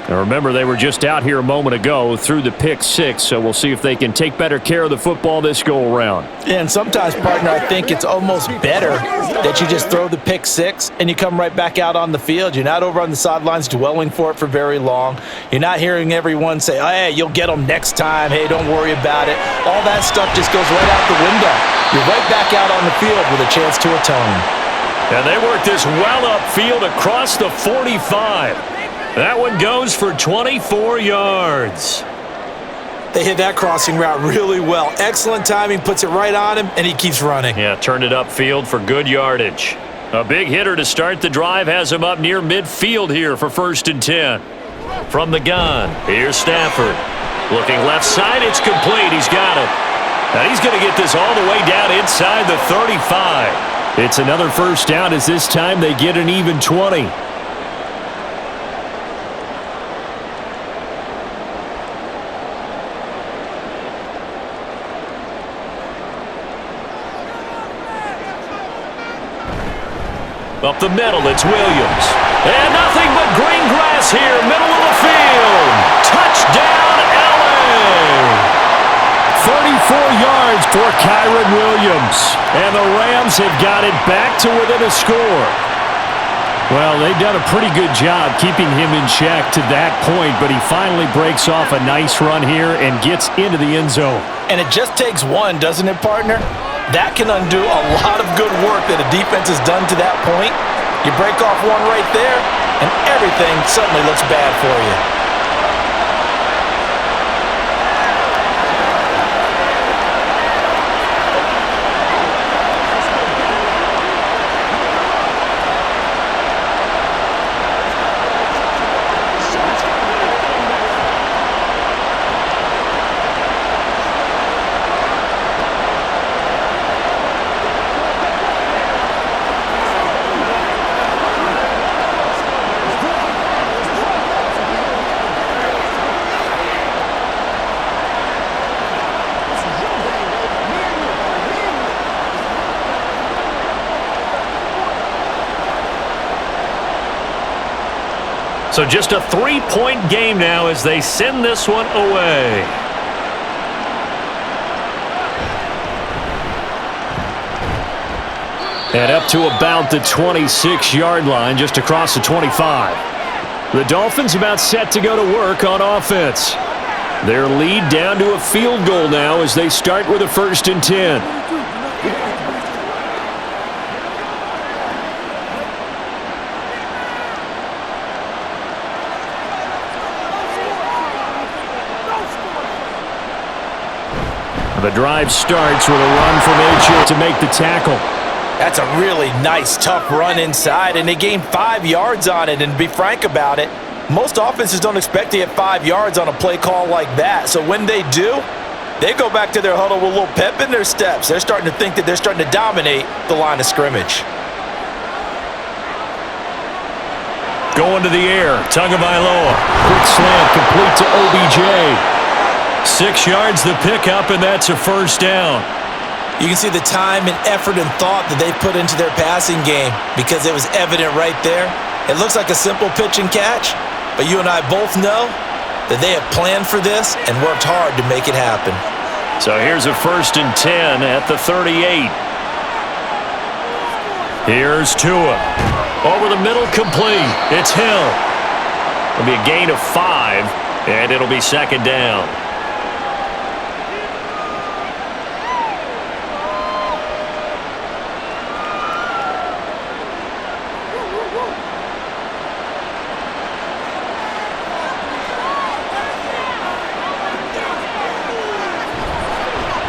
Now remember, they were just out here a moment ago through the pick-6, so we'll see if they can take better care of the football this go-around. Yeah, and sometimes, partner, I think it's almost better that you just throw the pick-6 and you come right back out on the field. You're not over on the sidelines dwelling for it for very long. You're not hearing everyone say, oh, hey, you'll get them next time. Hey, don't worry about it. All that stuff just goes right out the window. You're right back out on the field with a chance to atone. And they work this well upfield across the 45. That one goes for 24 yards. They hit that crossing route really well. Excellent timing, puts it right on him, and he keeps running. Yeah, turned it upfield for good yardage. A big hitter to start the drive has him up near midfield here for 1st and 10. From the gun, here's Stafford. Looking left side, it's complete. He's got it. Now he's going to get this all the way down inside the 35. It's another first down as this time they get an even 20. Up the middle, it's Williams. And nothing but green grass here, middle of the field. Touchdown, LA! 34 yards for Kyron Williams. And the Rams have got it back to within a score. Well, they've done a pretty good job keeping him in check to that point, but he finally breaks off a nice run here and gets into the end zone. And it just takes one, doesn't it, partner? That can undo a lot of good work that a defense has done to that point. You break off one right there, and everything suddenly looks bad for you. So just a 3-point game now as they send this one away. And up to about the 26-yard line, just across the 25. The Dolphins about set to go to work on offense. Their lead down to a field goal now as they start with a 1st and 10. The drive starts with a run from H to make the tackle. That's a really nice, tough run inside, and they gained 5 yards on it. And to be frank about it, most offenses don't expect to get 5 yards on a play call like that. So when they do, they go back to their huddle with a little pep in their steps. They're starting to think that they're starting to dominate the line of scrimmage. Going to the air, Tagovailoa. Quick slant complete to OBJ. 6 yards the pickup, and that's a 1st down. You can see the time and effort and thought that they put into their passing game because it was evident right there. It looks like a simple pitch and catch, but you and I both know that they have planned for this and worked hard to make it happen. So here's a 1st and 10 at the 38. Here's Tua. Over the middle, complete. It's Hill. It'll be a gain of 5, and it'll be 2nd down.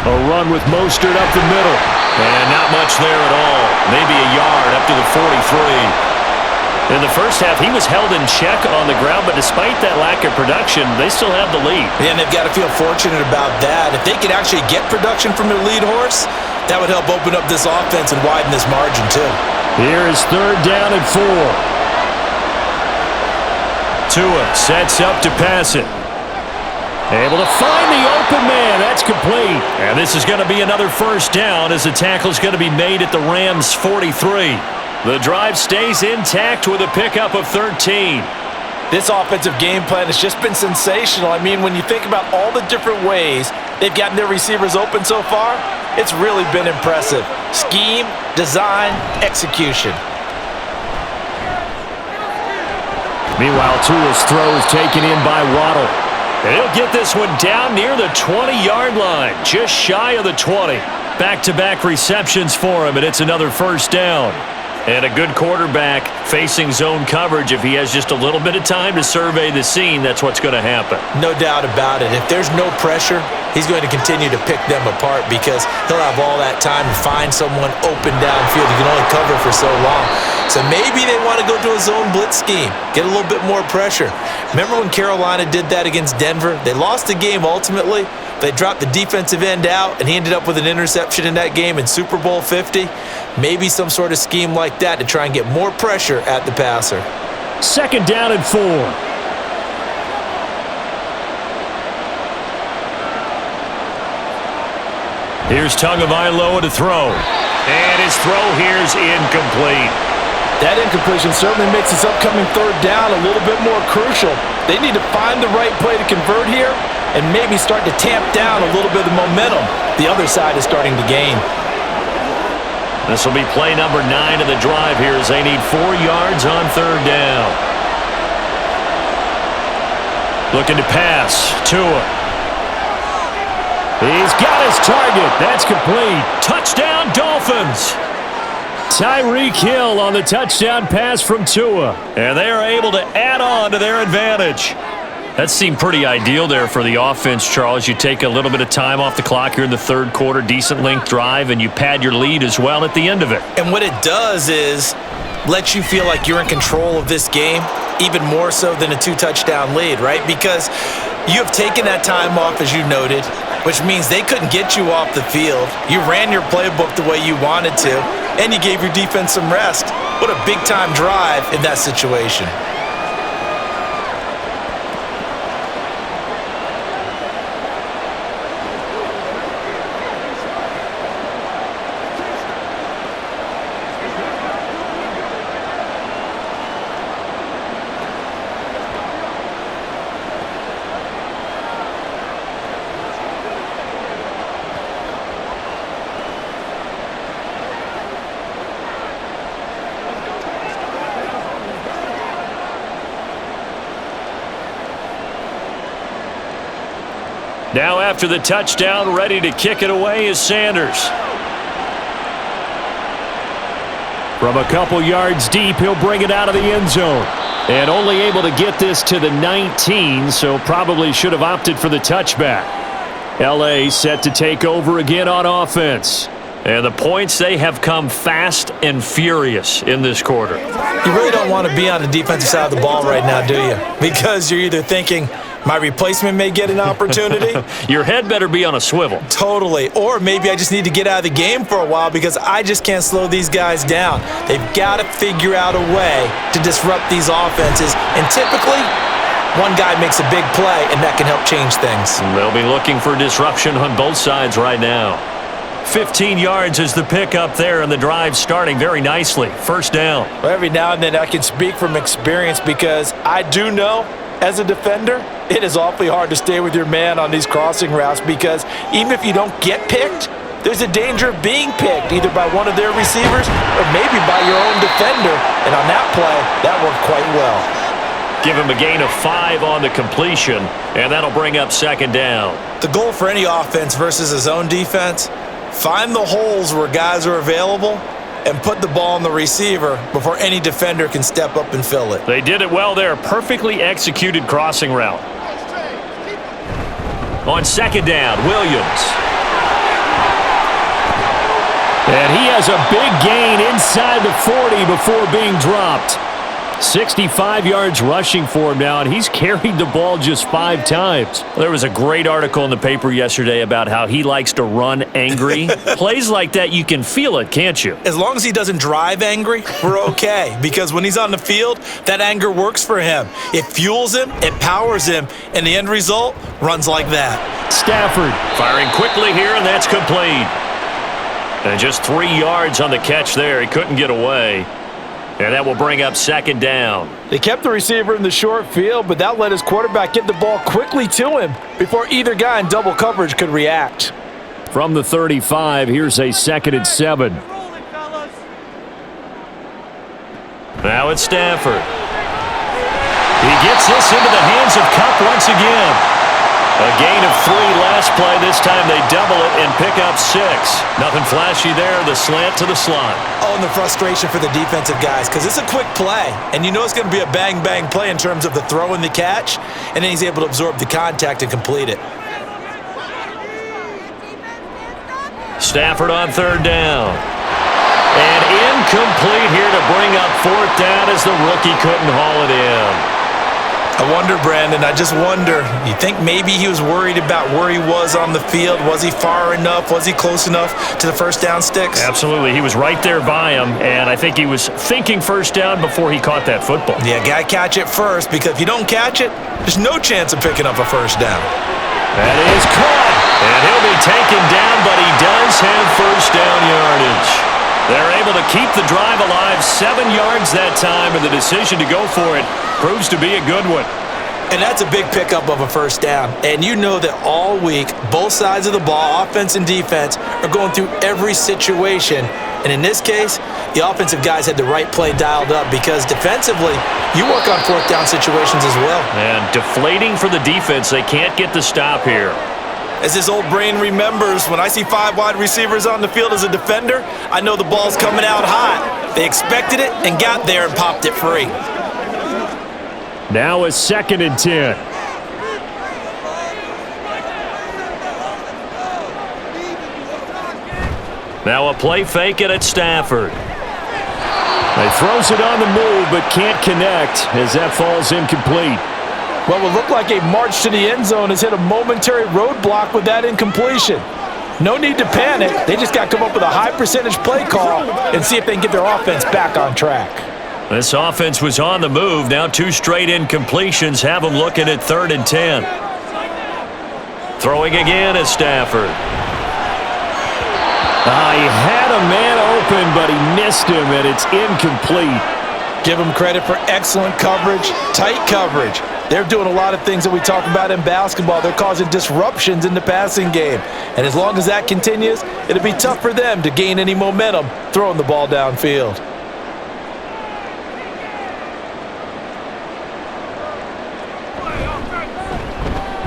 A run with Mostert up the middle. And not much there at all. Maybe a yard up to the 43. In the first half, he was held in check on the ground, but despite that lack of production, they still have the lead. And they've got to feel fortunate about that. If they could actually get production from their lead horse, that would help open up this offense and widen this margin too. Here is 3rd down and 4. Tua sets up to pass it. Able to find the open man. That's complete. And this is going to be another 1st down as the tackle is going to be made at the Rams' 43. The drive stays intact with a pickup of 13. This offensive game plan has just been sensational. I mean, when you think about all the different ways they've gotten their receivers open so far, it's really been impressive. Scheme, design, execution. Meanwhile, Tua's throw is taken in by Waddle. And he'll get this one down near the 20-yard line, just shy of the 20. Back-to-back receptions for him, and it's another 1st down. And a good quarterback facing zone coverage. If he has just a little bit of time to survey the scene, that's what's going to happen. No doubt about it. If there's no pressure, he's going to continue to pick them apart because he'll have all that time to find someone open downfield. You can only cover for so long. So maybe they want to go to a zone blitz scheme, get a little bit more pressure. Remember when Carolina did that against Denver? They lost the game ultimately. They dropped the defensive end out, and he ended up with an interception in that game in Super Bowl 50. Maybe some sort of scheme like that to try and get more pressure at the passer. 2nd down and 4. Here's Tagovailoa to throw. And his throw here is incomplete. That incompletion certainly makes this upcoming 3rd down a little bit more crucial. They need to find the right play to convert here and maybe start to tamp down a little bit of momentum the other side is starting to gain. This will be play number 9 of the drive here as they need 4 yards on 3rd down. Looking to pass. Tua. He's got his target. That's complete. Touchdown, Dolphins. Tyreek Hill on the touchdown pass from Tua. And they are able to add on to their advantage. That seemed pretty ideal there for the offense, Charles. You take a little bit of time off the clock here in the 3rd quarter, decent length drive, and you pad your lead as well at the end of it. And what it does is let you feel like you're in control of this game, even more so than a 2-touchdown lead, right? Because you have taken that time off, as you noted, which means they couldn't get you off the field. You ran your playbook the way you wanted to, and you gave your defense some rest. What a big-time drive in that situation. Now after the touchdown, ready to kick it away is Sanders. From a couple yards deep, he'll bring it out of the end zone. And only able to get this to the 19, so probably should have opted for the touchback. L.A. set to take over again on offense. And the points, they have come fast and furious in this quarter. You really don't want to be on the defensive side of the ball right now, do you? Because you're either thinking, my replacement may get an opportunity. Your head better be on a swivel. Totally. Or maybe I just need to get out of the game for a while because I just can't slow these guys down. They've got to figure out a way to disrupt these offenses. And typically, one guy makes a big play, and that can help change things. They'll be looking for disruption on both sides right now. 15 yards is the pickup there, and the drive starting very nicely. First down. Well, every now and then I can speak from experience because I do know, as a defender, it is awfully hard to stay with your man on these crossing routes because even if you don't get picked, there's a danger of being picked either by one of their receivers or maybe by your own defender. And on that play, that worked quite well. Give him a gain of 5 on the completion, and that'll bring up second down. The goal for any offense versus his own defense, find the holes where guys are available and put the ball on the receiver before any defender can step up and fill it. They did it well there. Perfectly executed crossing route. On second down, Williams. And he has a big gain inside the 40 before being dropped. 65 yards rushing for him now, and he's carried the ball just 5 times. There was a great article in the paper yesterday about how he likes to run angry. Plays like that, you can feel it, can't you? As long as he doesn't drive angry, we're okay. Because when he's on the field, that anger works for him. It fuels him, it powers him, and the end result runs like that. Stafford firing quickly here, and that's complete. And just 3 yards on the catch there. He couldn't get away. And that will bring up second down. They kept the receiver in the short field, but that let his quarterback get the ball quickly to him before either guy in double coverage could react. From the 35, here's a 2nd and 7. Now it's Stafford. He gets this into the hands of Kupp once again. A gain of 3 last play. This time they double it and pick up 6. Nothing flashy there. The slant to the slot. Oh, and the frustration for the defensive guys because it's a quick play. And you know it's going to be a bang-bang play in terms of the throw and the catch. And then he's able to absorb the contact and complete it. Stafford on third down. And incomplete here to bring up 4th down as the rookie couldn't haul it in. I wonder, Brandon, I just wonder, you think maybe he was worried about where he was on the field? Was he far enough? Was he close enough to the first down sticks? Absolutely. He was right there by him, and I think he was thinking first down before he caught that football. Yeah, got to catch it first, because if you don't catch it, there's no chance of picking up a first down. That is caught, and he'll be taken down, but he does have first down yardage. They're able to keep the drive alive, 7 yards that time, and the decision to go for it proves to be a good one. And that's a big pickup of a first down. And you know that all week, both sides of the ball, offense and defense, are going through every situation. And in this case, the offensive guys had the right play dialed up because defensively, you work on 4th down situations as well. And deflating for the defense. They can't get the stop here. As this old brain remembers, when I see 5 wide receivers on the field as a defender, I know the ball's coming out hot. They expected it and got there and popped it free. Now a 2nd and 10. Now a play fake it at Stafford. He throws it on the move but can't connect as that falls incomplete. What would look like a march to the end zone has hit a momentary roadblock with that incompletion. No need to panic. They just got to come up with a high percentage play call and see if they can get their offense back on track. This offense was on the move. Now 2 straight incompletions have them looking at 3rd and 10. Throwing again is Stafford. He had a man open, but he missed him, and it's incomplete. Give them credit for excellent coverage, tight coverage. They're doing a lot of things that we talk about in basketball. They're causing disruptions in the passing game. And as long as that continues, it'll be tough for them to gain any momentum throwing the ball downfield.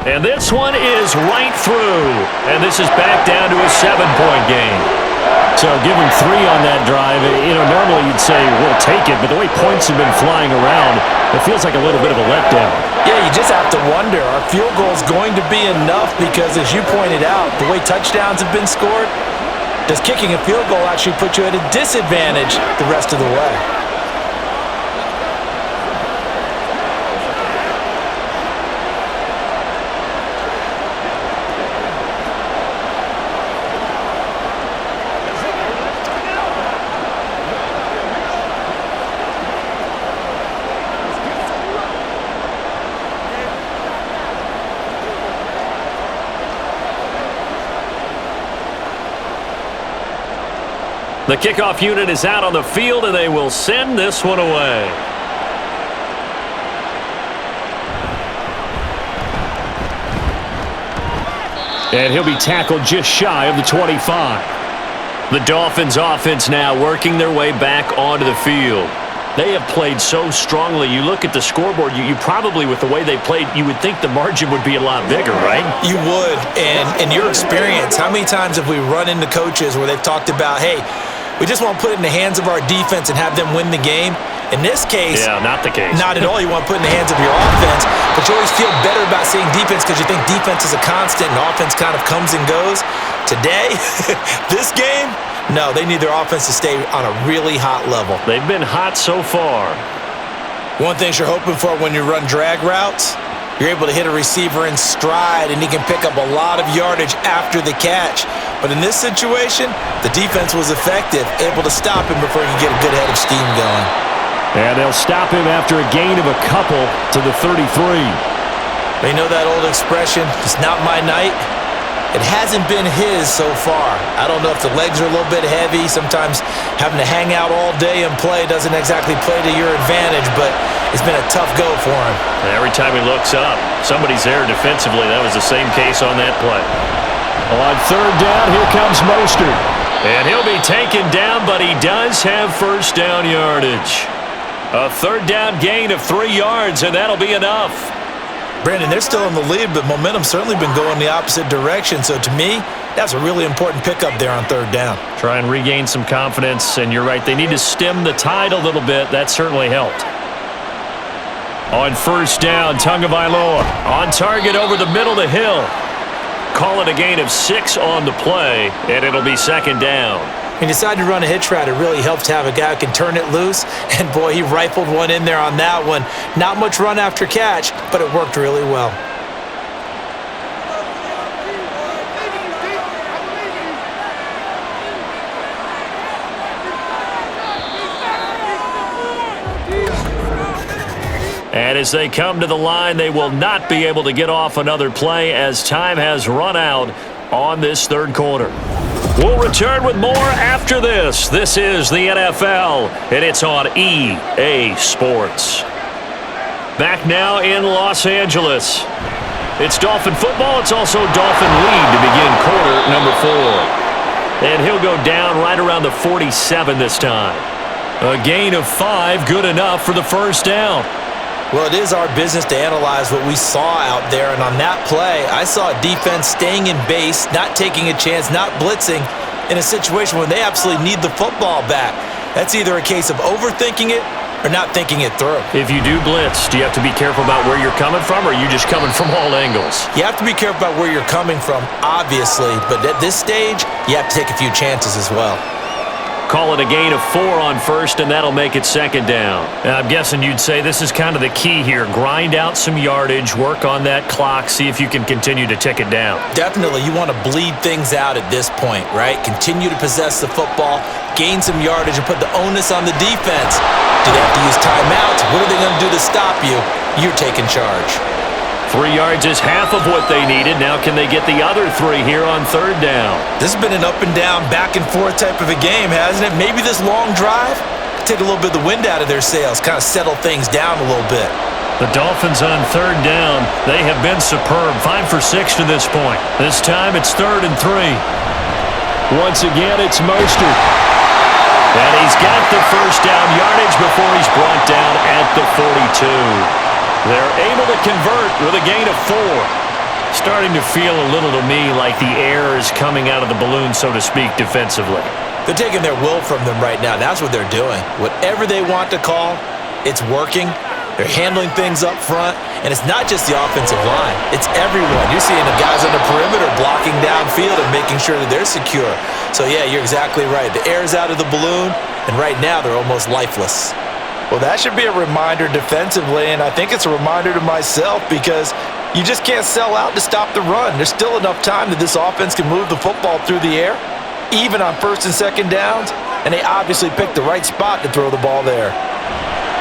And this one is right through. And this is back down to a 7-point game. So give him 3 on that drive. You know, normally you'd say, we'll take it, but the way points have been flying around, it feels like a little bit of a letdown. Yeah, you just have to wonder, are field goals going to be enough? Because as you pointed out, the way touchdowns have been scored, does kicking a field goal actually put you at a disadvantage the rest of the way? The kickoff unit is out on the field, and they will send this one away. And he'll be tackled just shy of the 25. The Dolphins offense now working their way back onto the field. They have played so strongly. You look at the scoreboard, you probably, with the way they played, you would think the margin would be a lot bigger, right? You would. And in your experience, how many times have we run into coaches where they've talked about, hey, we just want to put it in the hands of our defense and have them win the game? In this case, yeah, not the case. Not at all. You want to put it in the hands of your offense, but you always feel better about saying defense because you think defense is a constant and offense kind of comes and goes. Today, this game, no, they need their offense to stay on a really hot level. They've been hot so far. One thing you're hoping for when you run drag routes, you're able to hit a receiver in stride and he can pick up a lot of yardage after the catch. But in this situation, the defense was effective, able to stop him before he could get a good head of steam going. And they'll stop him after a gain of a couple to the 33. You know that old expression, it's not my night? It hasn't been his so far. I don't know if the legs are a little bit heavy. Sometimes having to hang out all day and play doesn't exactly play to your advantage, but it's been a tough go for him. And every time he looks up, somebody's there defensively. That was the same case on that play. On third down, here comes Mostert. And he'll be taken down, but he does have first down yardage. A third down gain of 3 yards, and that'll be enough. Brandon, they're still in the lead, but momentum's certainly been going the opposite direction. So to me, that's a really important pickup there on third down. Try and regain some confidence, and you're right. They need to stem the tide a little bit. That certainly helped. On first down, Tagovailoa on target over the middle to Hill. Call it a gain of 6 on the play, and it'll be second down. He decided to run a hitch route. It really helps to have a guy who can turn it loose. And, boy, he rifled one in there on that one. Not much run after catch, but it worked really well. And as they come to the line, they will not be able to get off another play as time has run out on this third quarter. We'll return with more after this. This is the NFL, and it's on EA Sports. Back now in Los Angeles. It's Dolphin football. It's also Dolphin lead to begin quarter number 4. And he'll go down right around the 47 this time. A gain of 5, good enough for the first down. Well, it is our business to analyze what we saw out there, and on that play, I saw a defense staying in base, not taking a chance, not blitzing, in a situation where they absolutely need the football back. That's either a case of overthinking it or not thinking it through. If you do blitz, do you have to be careful about where you're coming from, or are you just coming from all angles? You have to be careful about where you're coming from, obviously, but at this stage, you have to take a few chances as well. Call it a gain of 4 on first, and that'll make it second down. And I'm guessing you'd say this is kind of the key here. Grind out some yardage, work on that clock, see if you can continue to tick it down. Definitely. You want to bleed things out at this point, right? Continue to possess the football, gain some yardage, and put the onus on the defense. Do they have to use timeouts? What are they going to do to stop you? You're taking charge. 3 yards is half of what they needed. Now can they get the other 3 here on third down? This has been an up and down, back and forth type of a game, hasn't it? Maybe this long drive could take a little bit of the wind out of their sails, kind of settle things down a little bit. The Dolphins on third down, they have been superb. 5 for 6 to this point. This time it's 3rd and 3. Once again, it's Mostert. And he's got the first down yardage before he's brought down at the 42. They're able to convert with a gain of 4. Starting to feel a little to me like the air is coming out of the balloon, so to speak, defensively. They're taking their will from them right now. That's what they're doing. Whatever they want to call, it's working. They're handling things up front, and it's not just the offensive line. It's everyone. You're seeing the guys on the perimeter blocking downfield and making sure that they're secure. So, yeah, you're exactly right. The air's out of the balloon, and right now they're almost lifeless. Well, that should be a reminder defensively, and I think it's a reminder to myself because you just can't sell out to stop the run. There's still enough time that this offense can move the football through the air, even on first and second downs, and they obviously picked the right spot to throw the ball there.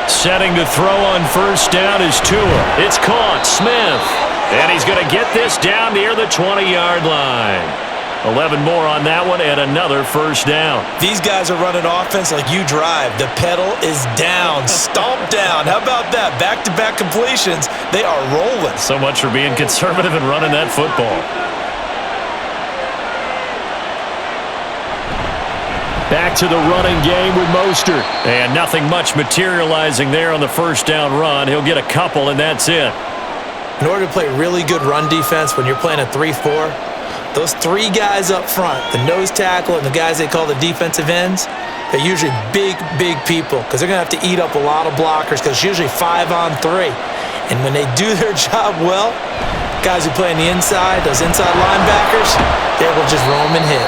Setting to throw on first down is Tua. It's caught. Smith. And he's going to get this down near the 20-yard line. 11 more on that one and another first down. These guys are running offense like you drive. The pedal is down. Stomp down. How about that? Back-to-back completions. They are rolling. So much for being conservative and running that football. Back to the running game with Mostert. And nothing much materializing there on the first down run. He'll get a couple, and that's it. In order to play really good run defense when you're playing a 3-4, those three guys up front, the nose tackle and the guys they call the defensive ends, they're usually big, big people because they're going to have to eat up a lot of blockers because it's usually 5-on-3. And when they do their job well, guys who play on the inside, those inside linebackers, they will just roam and hit.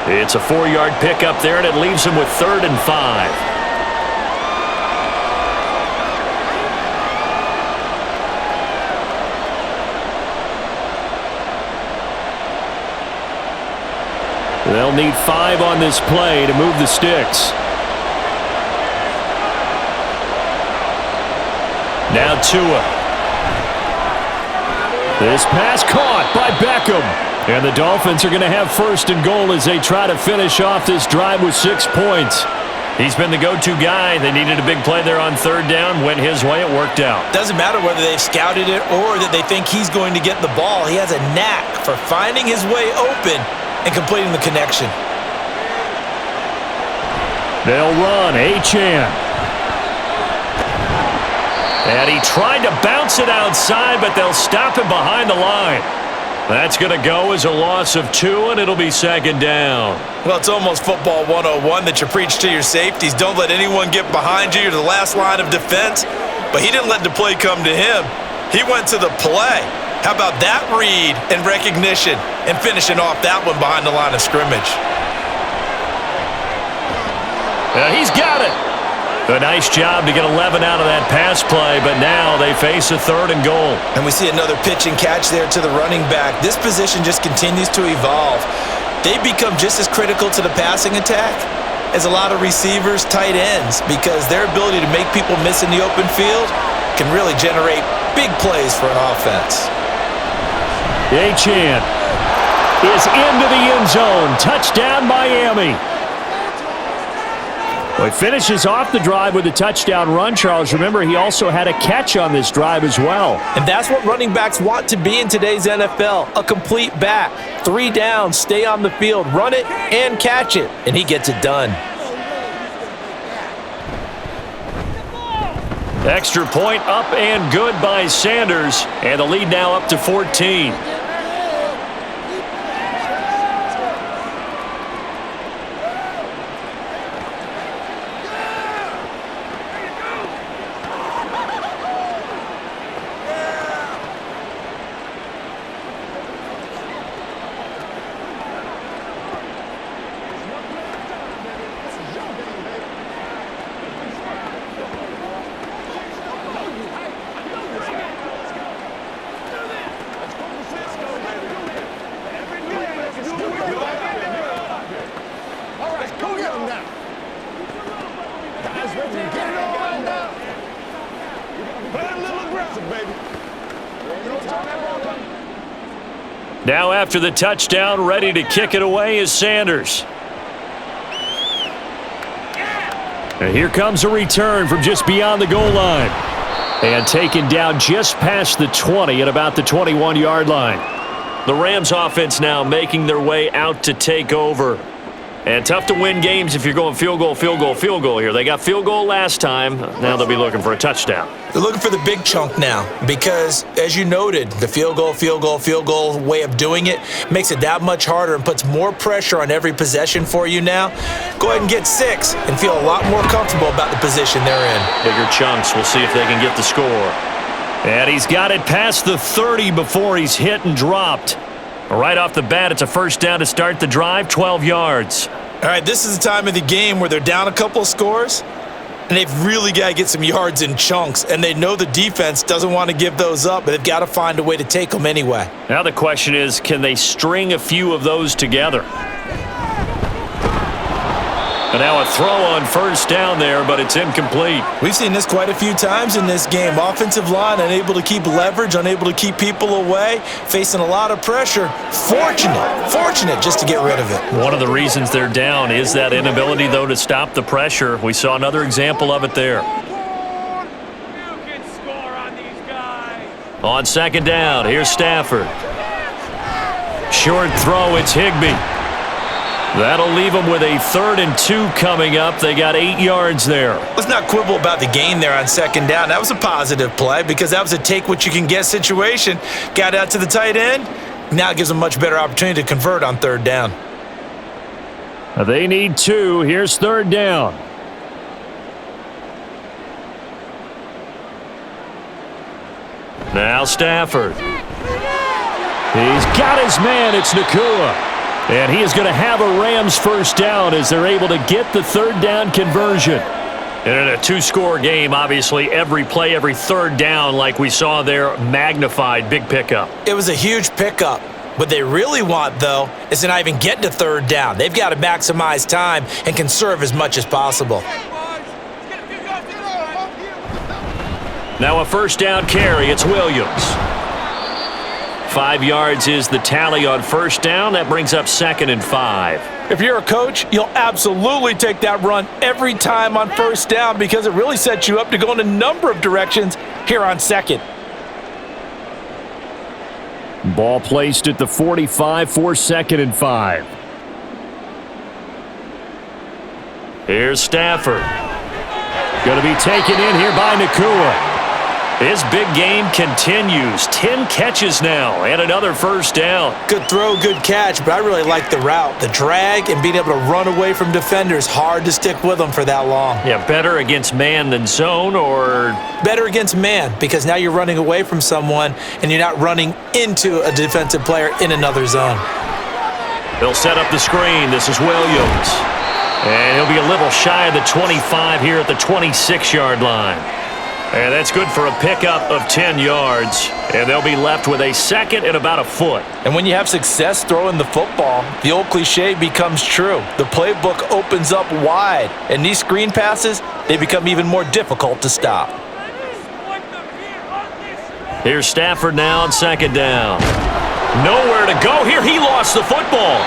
It's a 4-yard pickup there, and it leaves him with 3rd and 5. They'll need 5 on this play to move the sticks. Now Tua. This pass caught by Beckham. And the Dolphins are going to have 1st and goal as they try to finish off this drive with 6 points. He's been the go-to guy. They needed a big play there on 3rd down. Went his way. It worked out. Doesn't matter whether they've scouted it or that they think he's going to get the ball. He has a knack for finding his way open and completing the connection. They'll run. Achane. And he tried to bounce it outside, but they'll stop him behind the line. That's going to go as a loss of 2, and it'll be 2nd down. Well, it's almost football 101 that you preach to your safeties. Don't let anyone get behind you. You're the last line of defense. But he didn't let the play come to him. He went to the play. How about that read and recognition and finishing off that one behind the line of scrimmage? He's got it. A nice job to get 11 out of that pass play, but now they face a 3rd and goal. And we see another pitch and catch there to the running back. This position just continues to evolve. They become just as critical to the passing attack as a lot of receivers, tight ends, because their ability to make people miss in the open field can really generate big plays for an offense. Achane is into the end zone. Touchdown, Miami. Well, he finishes off the drive with a touchdown run, Charles. Remember, he also had a catch on this drive as well. And that's what running backs want to be in today's NFL, a complete back. 3 downs, stay on the field, run it, and catch it. And he gets it done. Extra point up and good by Sanders. And the lead now up to 14. Now after the touchdown, ready to kick it away is Sanders. And here comes a return from just beyond the goal line. And taken down just past the 20 at about the 21-yard line. The Rams offense now making their way out to take over. And tough to win games if you're going field goal, field goal, field goal here. They got field goal last time. Now they'll be looking for a touchdown. They're looking for the big chunk now because, as you noted, the field goal way of doing it makes it that much harder and puts more pressure on every possession for you now. Go ahead and get 6 and feel a lot more comfortable about the position they're in. Bigger chunks. We'll see if they can get the score. And he's got it past the 30 before he's hit and dropped. Right off the bat, it's a first down to start the drive, 12 yards. All right, this is the time of the game where they're down a couple of scores, and they've really got to get some yards in chunks, and they know the defense doesn't want to give those up, but they've got to find a way to take them anyway. Now the question is, can they string a few of those together? And now a throw on first down there, but it's incomplete. We've seen this quite a few times in this game. Offensive line unable to keep leverage, unable to keep people away, facing a lot of pressure. Fortunate just to get rid of it. One of the reasons they're down is that inability, though, to stop the pressure. We saw another example of it there. On second down, here's Stafford. Short throw, it's Higbee. That'll leave them with a 3rd and 2 coming up. They got 8 yards there. Let's not quibble about the gain there on second down. That was a positive play because that was a take-what-you-can-get situation. Got out to the tight end. Now it gives them a much better opportunity to convert on 3rd down. They need 2. Here's 3rd down. Now Stafford. He's got his man. It's Nakua. And he is going to have a Rams first down as they're able to get the 3rd down conversion. And in a 2-score game, obviously, every play, every 3rd down, like we saw there, magnified, big pickup. It was a huge pickup. What they really want, though, is to not even get to 3rd down. They've got to maximize time and conserve as much as possible. Now a first down carry. It's Williams. 5 yards is the tally on first down. That brings up 2nd and 5. If you're a coach, you'll absolutely take that run every time on first down because it really sets you up to go in a number of directions here on 2nd. Ball placed at the 45 for 2nd and 5. Here's Stafford. Going to be taken in here by Nakua. His big game continues. 10 catches now and another first down. Good throw, good catch, but I really like the route. The drag and being able to run away from defenders. Hard to stick with them for that long. Yeah, better against man than zone, or? Better against man because now you're running away from someone and you're not running into a defensive player in another zone. They'll set up the screen. This is Williams. And he'll be a little shy of the 25 here at the 26-yard line. And that's good for a pickup of 10 yards. And they'll be left with a 2nd and about a foot. And when you have success throwing the football, the old cliche becomes true. The playbook opens up wide. And these screen passes, they become even more difficult to stop. Here's Stafford now on 2nd down. Nowhere to go here. He lost the football.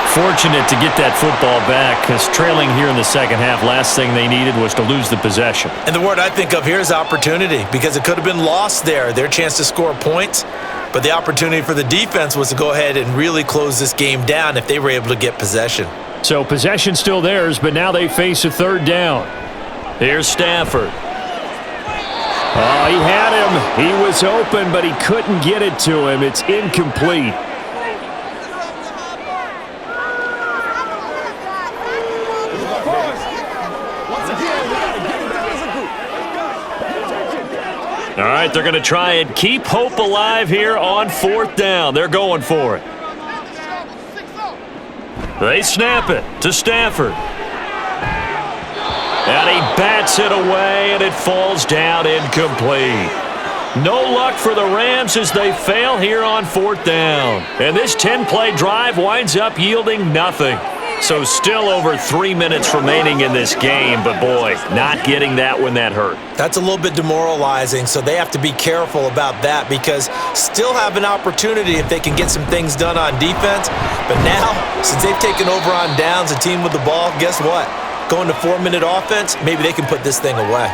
Fortunate to get that football back because trailing here in the second half, last thing they needed was to lose the possession. And the word I think of here is opportunity because it could have been lost there, their chance to score points. But the opportunity for the defense was to go ahead and really close this game down if they were able to get possession. So possession still theirs, but now they face a 3rd down. Here's Stafford. Oh, he had him. He was open, but he couldn't get it to him. It's incomplete. All right, they're going to try and keep hope alive here on 4th down. They're going for it. They snap it to Stafford. And he bats it away, and it falls down incomplete. No luck for the Rams as they fail here on 4th down. And this 10-play drive winds up yielding nothing. So still over 3 minutes remaining in this game, but boy, not getting that when that hurt. That's a little bit demoralizing, so they have to be careful about that because still have an opportunity if they can get some things done on defense. But now, since they've taken over on downs, a team with the ball, guess what? Going to 4-minute offense, maybe they can put this thing away.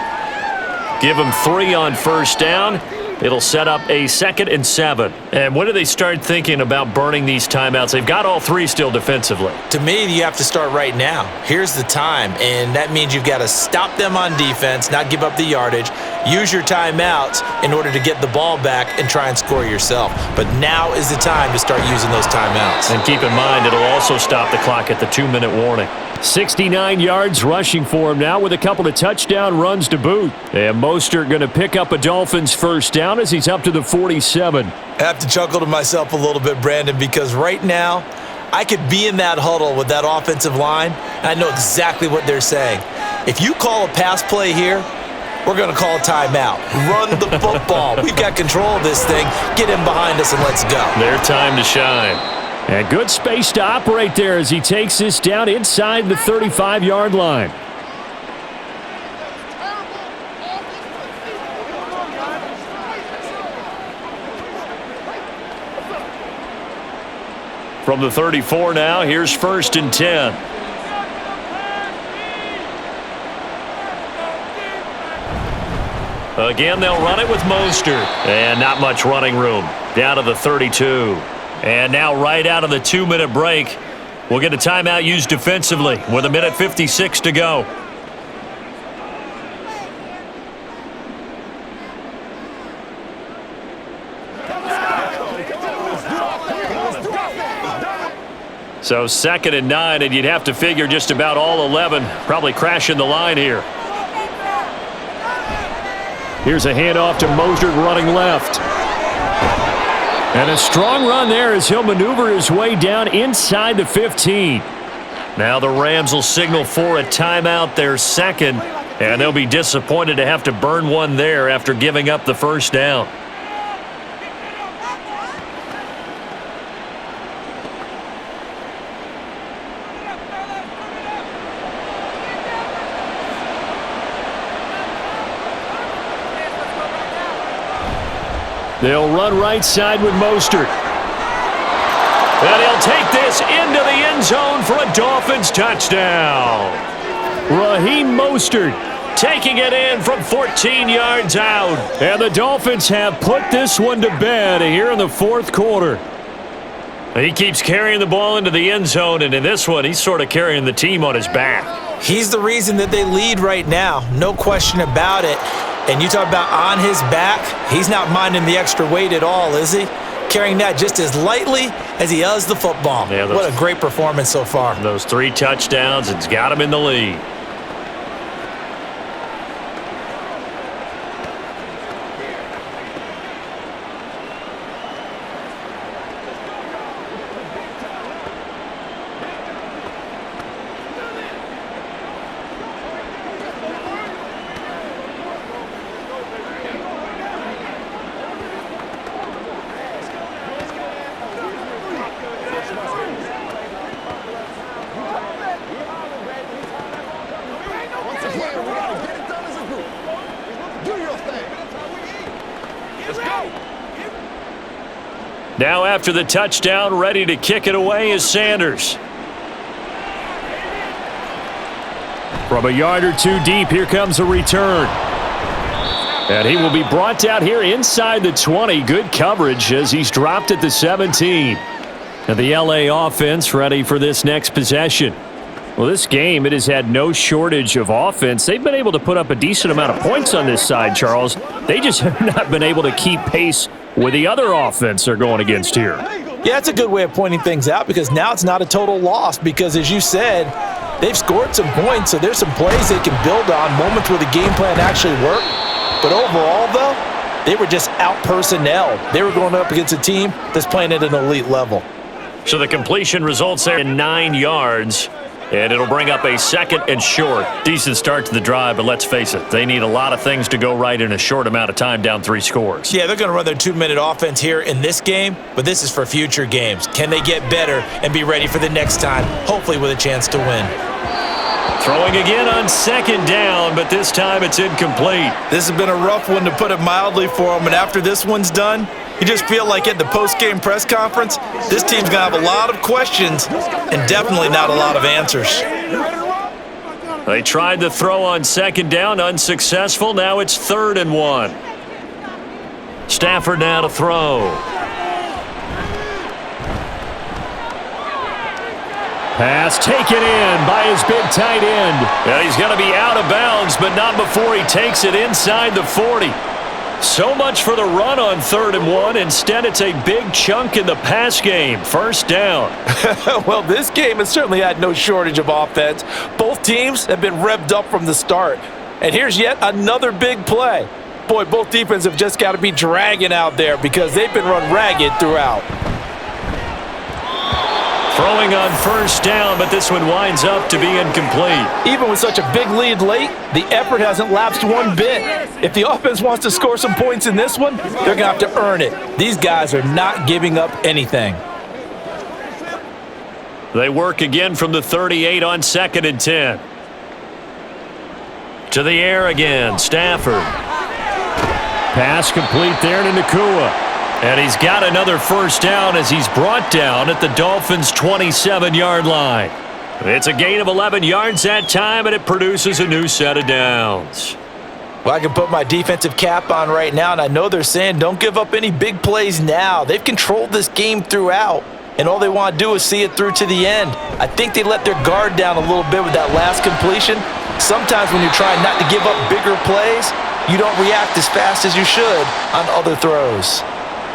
Give them 3 on first down. It'll set up a 2nd and 7. And when do they start thinking about burning these timeouts? They've got all 3 still defensively. To me, you have to start right now. Here's the time, and that means you've got to stop them on defense, not give up the yardage, use your timeouts in order to get the ball back and try and score yourself. But now is the time to start using those timeouts. And keep in mind, it'll also stop the clock at the 2-minute warning. 69 yards rushing for him now with a couple of touchdown runs to boot. And Mostert going to pick up a Dolphins first down as he's up to the 47. I have to chuckle to myself a little bit, Brandon, because right now I could be in that huddle with that offensive line, and I know exactly what they're saying. If you call a pass play here, we're going to call a timeout. Run the football. We've got control of this thing. Get in behind us and let's go. Their time to shine. And good space to operate there as he takes this down inside the 35-yard line. From the 34 now, here's 1st and 10. Again, they'll run it with Mostert. And not much running room. Down to the 32. And now right out of the 2-minute break, we'll get a timeout used defensively with 1:56 to go. So 2nd and 9, and you'd have to figure just about all 11 probably crashing the line here. Here's a handoff to Mostert running left. And a strong run there as he'll maneuver his way down inside the 15. Now the Rams will signal for a timeout, their second, and they'll be disappointed to have to burn one there after giving up the first down. They'll run right side with Mostert. And he'll take this into the end zone for a Dolphins touchdown. Raheem Mostert taking it in from 14 yards out. And the Dolphins have put this one to bed here in the 4th quarter. He keeps carrying the ball into the end zone, and in this one, he's sort of carrying the team on his back. He's the reason that they lead right now, no question about it. And you talk about on his back, he's not minding the extra weight at all, is he? Carrying that just as lightly as he does the football. Yeah, what a great performance so far. Those 3 touchdowns, it's got him in the lead. Now after the touchdown, ready to kick it away is Sanders. From a yard or 2 deep, here comes a return. And he will be brought down here inside the 20. Good coverage as he's dropped at the 17. And the LA offense ready for this next possession. Well, this game, it has had no shortage of offense. They've been able to put up a decent amount of points on this side, Charles. They just have not been able to keep pace with the other offense they're going against here. Yeah, it's a good way of pointing things out because now it's not a total loss because, as you said, they've scored some points, so there's some plays they can build on, moments where the game plan actually worked. But overall, though, they were just out-personnel. They were going up against a team that's playing at an elite level. So the completion results there in 9 yards. And it'll bring up a 2nd and short. Decent start to the drive, but let's face it, they need a lot of things to go right in a short amount of time, down 3 scores. Yeah, they're going to run their 2-minute offense here in this game, but this is for future games. Can they get better and be ready for the next time, hopefully with a chance to win? Throwing again on 2nd down, but this time it's incomplete. This has been a rough one, to put it mildly, for them, and after this one's done, you just feel like at the post-game press conference, this team's going to have a lot of questions and definitely not a lot of answers. They tried to throw on 2nd down, unsuccessful. Now it's 3rd and 1. Stafford now to throw. Pass taken in by his big tight end. And he's going to be out of bounds, but not before he takes it inside the 40. So much for the run on 3rd and 1. Instead, it's a big chunk in the pass game. First down. Well, this game has certainly had no shortage of offense. Both teams have been revved up from the start. And here's yet another big play. Boy, both defenses have just got to be dragging out there because they've been run ragged throughout. Throwing on first down, but this one winds up to be incomplete. Even with such a big lead late, the effort hasn't lapsed one bit. If the offense wants to score some points in this one, they're going to have to earn it. These guys are not giving up anything. They work again from the 38 on 2nd and 10. To the air again, Stafford. Pass complete there to Nakua. And he's got another first down as he's brought down at the Dolphins' 27-yard line. It's a gain of 11 yards that time, and it produces a new set of downs. Well, I can put my defensive cap on right now, and I know they're saying don't give up any big plays now. They've controlled this game throughout, and all they want to do is see it through to the end. I think they let their guard down a little bit with that last completion. Sometimes when you're trying not to give up bigger plays, you don't react as fast as you should on other throws.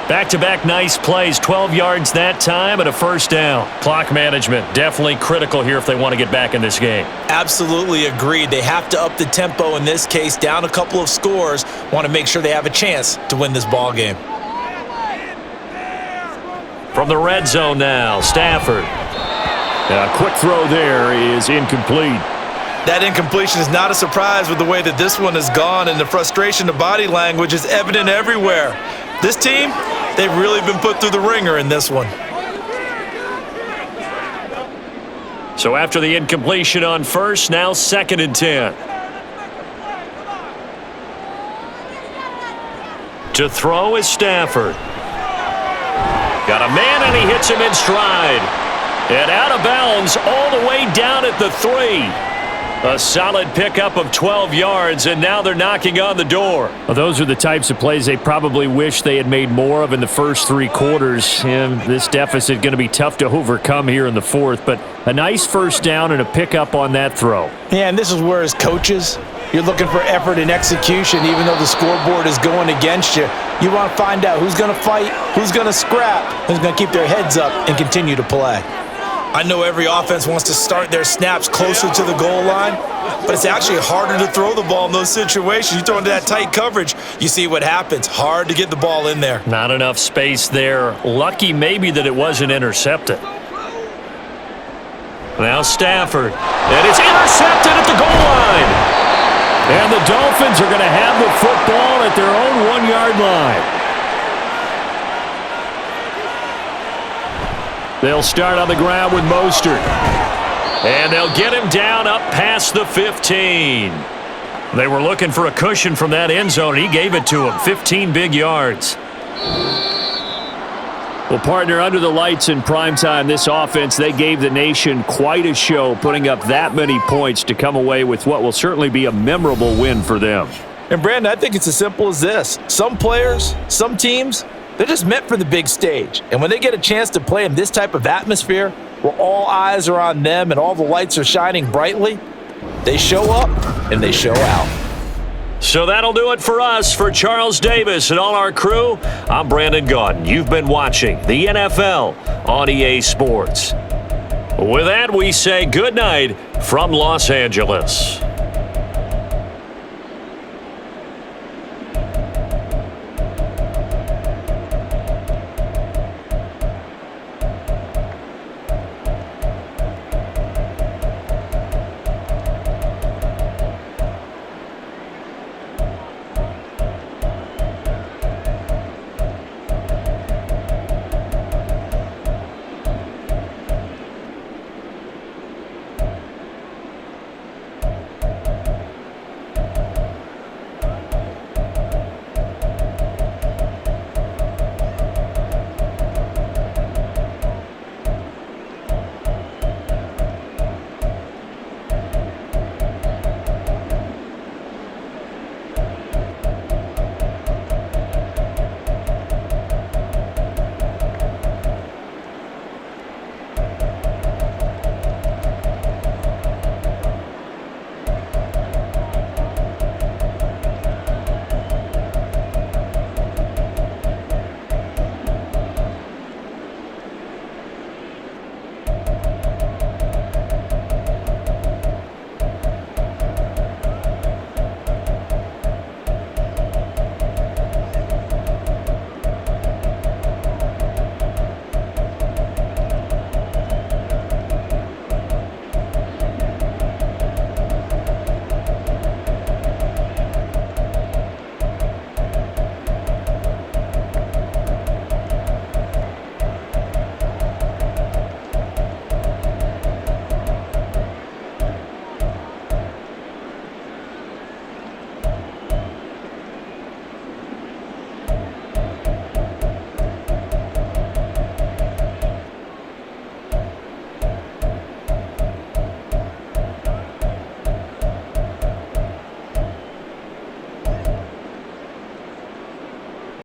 Back-to-back nice plays, 12 yards that time and a first down. Clock management, definitely critical here if they want to get back in this game. Absolutely agreed. They have to up the tempo in this case, down a couple of scores, want to make sure they have a chance to win this ball game. From the red zone now, Stafford. A quick throw there is incomplete. That incompletion is not a surprise with the way that this one has gone, and the frustration of body language is evident everywhere. This team, they've really been put through the ringer in this one. So after the incompletion on first, now 2nd and 10. To throw is Stafford. Got a man, and he hits him in stride. And out of bounds all the way down at the 3. A solid pickup of 12 yards, and now they're knocking on the door. Well, those are the types of plays they probably wish they had made more of in the first 3 quarters. And this deficit going to be tough to overcome here in the 4th, but a nice first down and a pickup on that throw. Yeah, and this is where as coaches, you're looking for effort and execution even though the scoreboard is going against you. You want to find out who's going to fight, who's going to scrap, who's going to keep their heads up and continue to play. I know every offense wants to start their snaps closer to the goal line, but it's actually harder to throw the ball in those situations. You throw into that tight coverage, you see what happens. Hard to get the ball in there. Not enough space there. Lucky maybe that it wasn't intercepted. Now Stafford. And it's intercepted at the goal line. And the Dolphins are going to have the football at their own 1-yard line. They'll start on the ground with Mostert. And they'll get him down up past the 15. They were looking for a cushion from that end zone. He gave it to him. 15 big yards. Well, partner, under the lights in primetime, this offense, they gave the nation quite a show, putting up that many points to come away with what will certainly be a memorable win for them. And, Brandon, I think it's as simple as this. Some players, some teams, they're just meant for the big stage. And when they get a chance to play in this type of atmosphere where all eyes are on them and all the lights are shining brightly, they show up and they show out. So that'll do it for us. For Charles Davis and all our crew, I'm Brandon Gaudin. You've been watching the NFL on EA Sports. With that, we say good night from Los Angeles.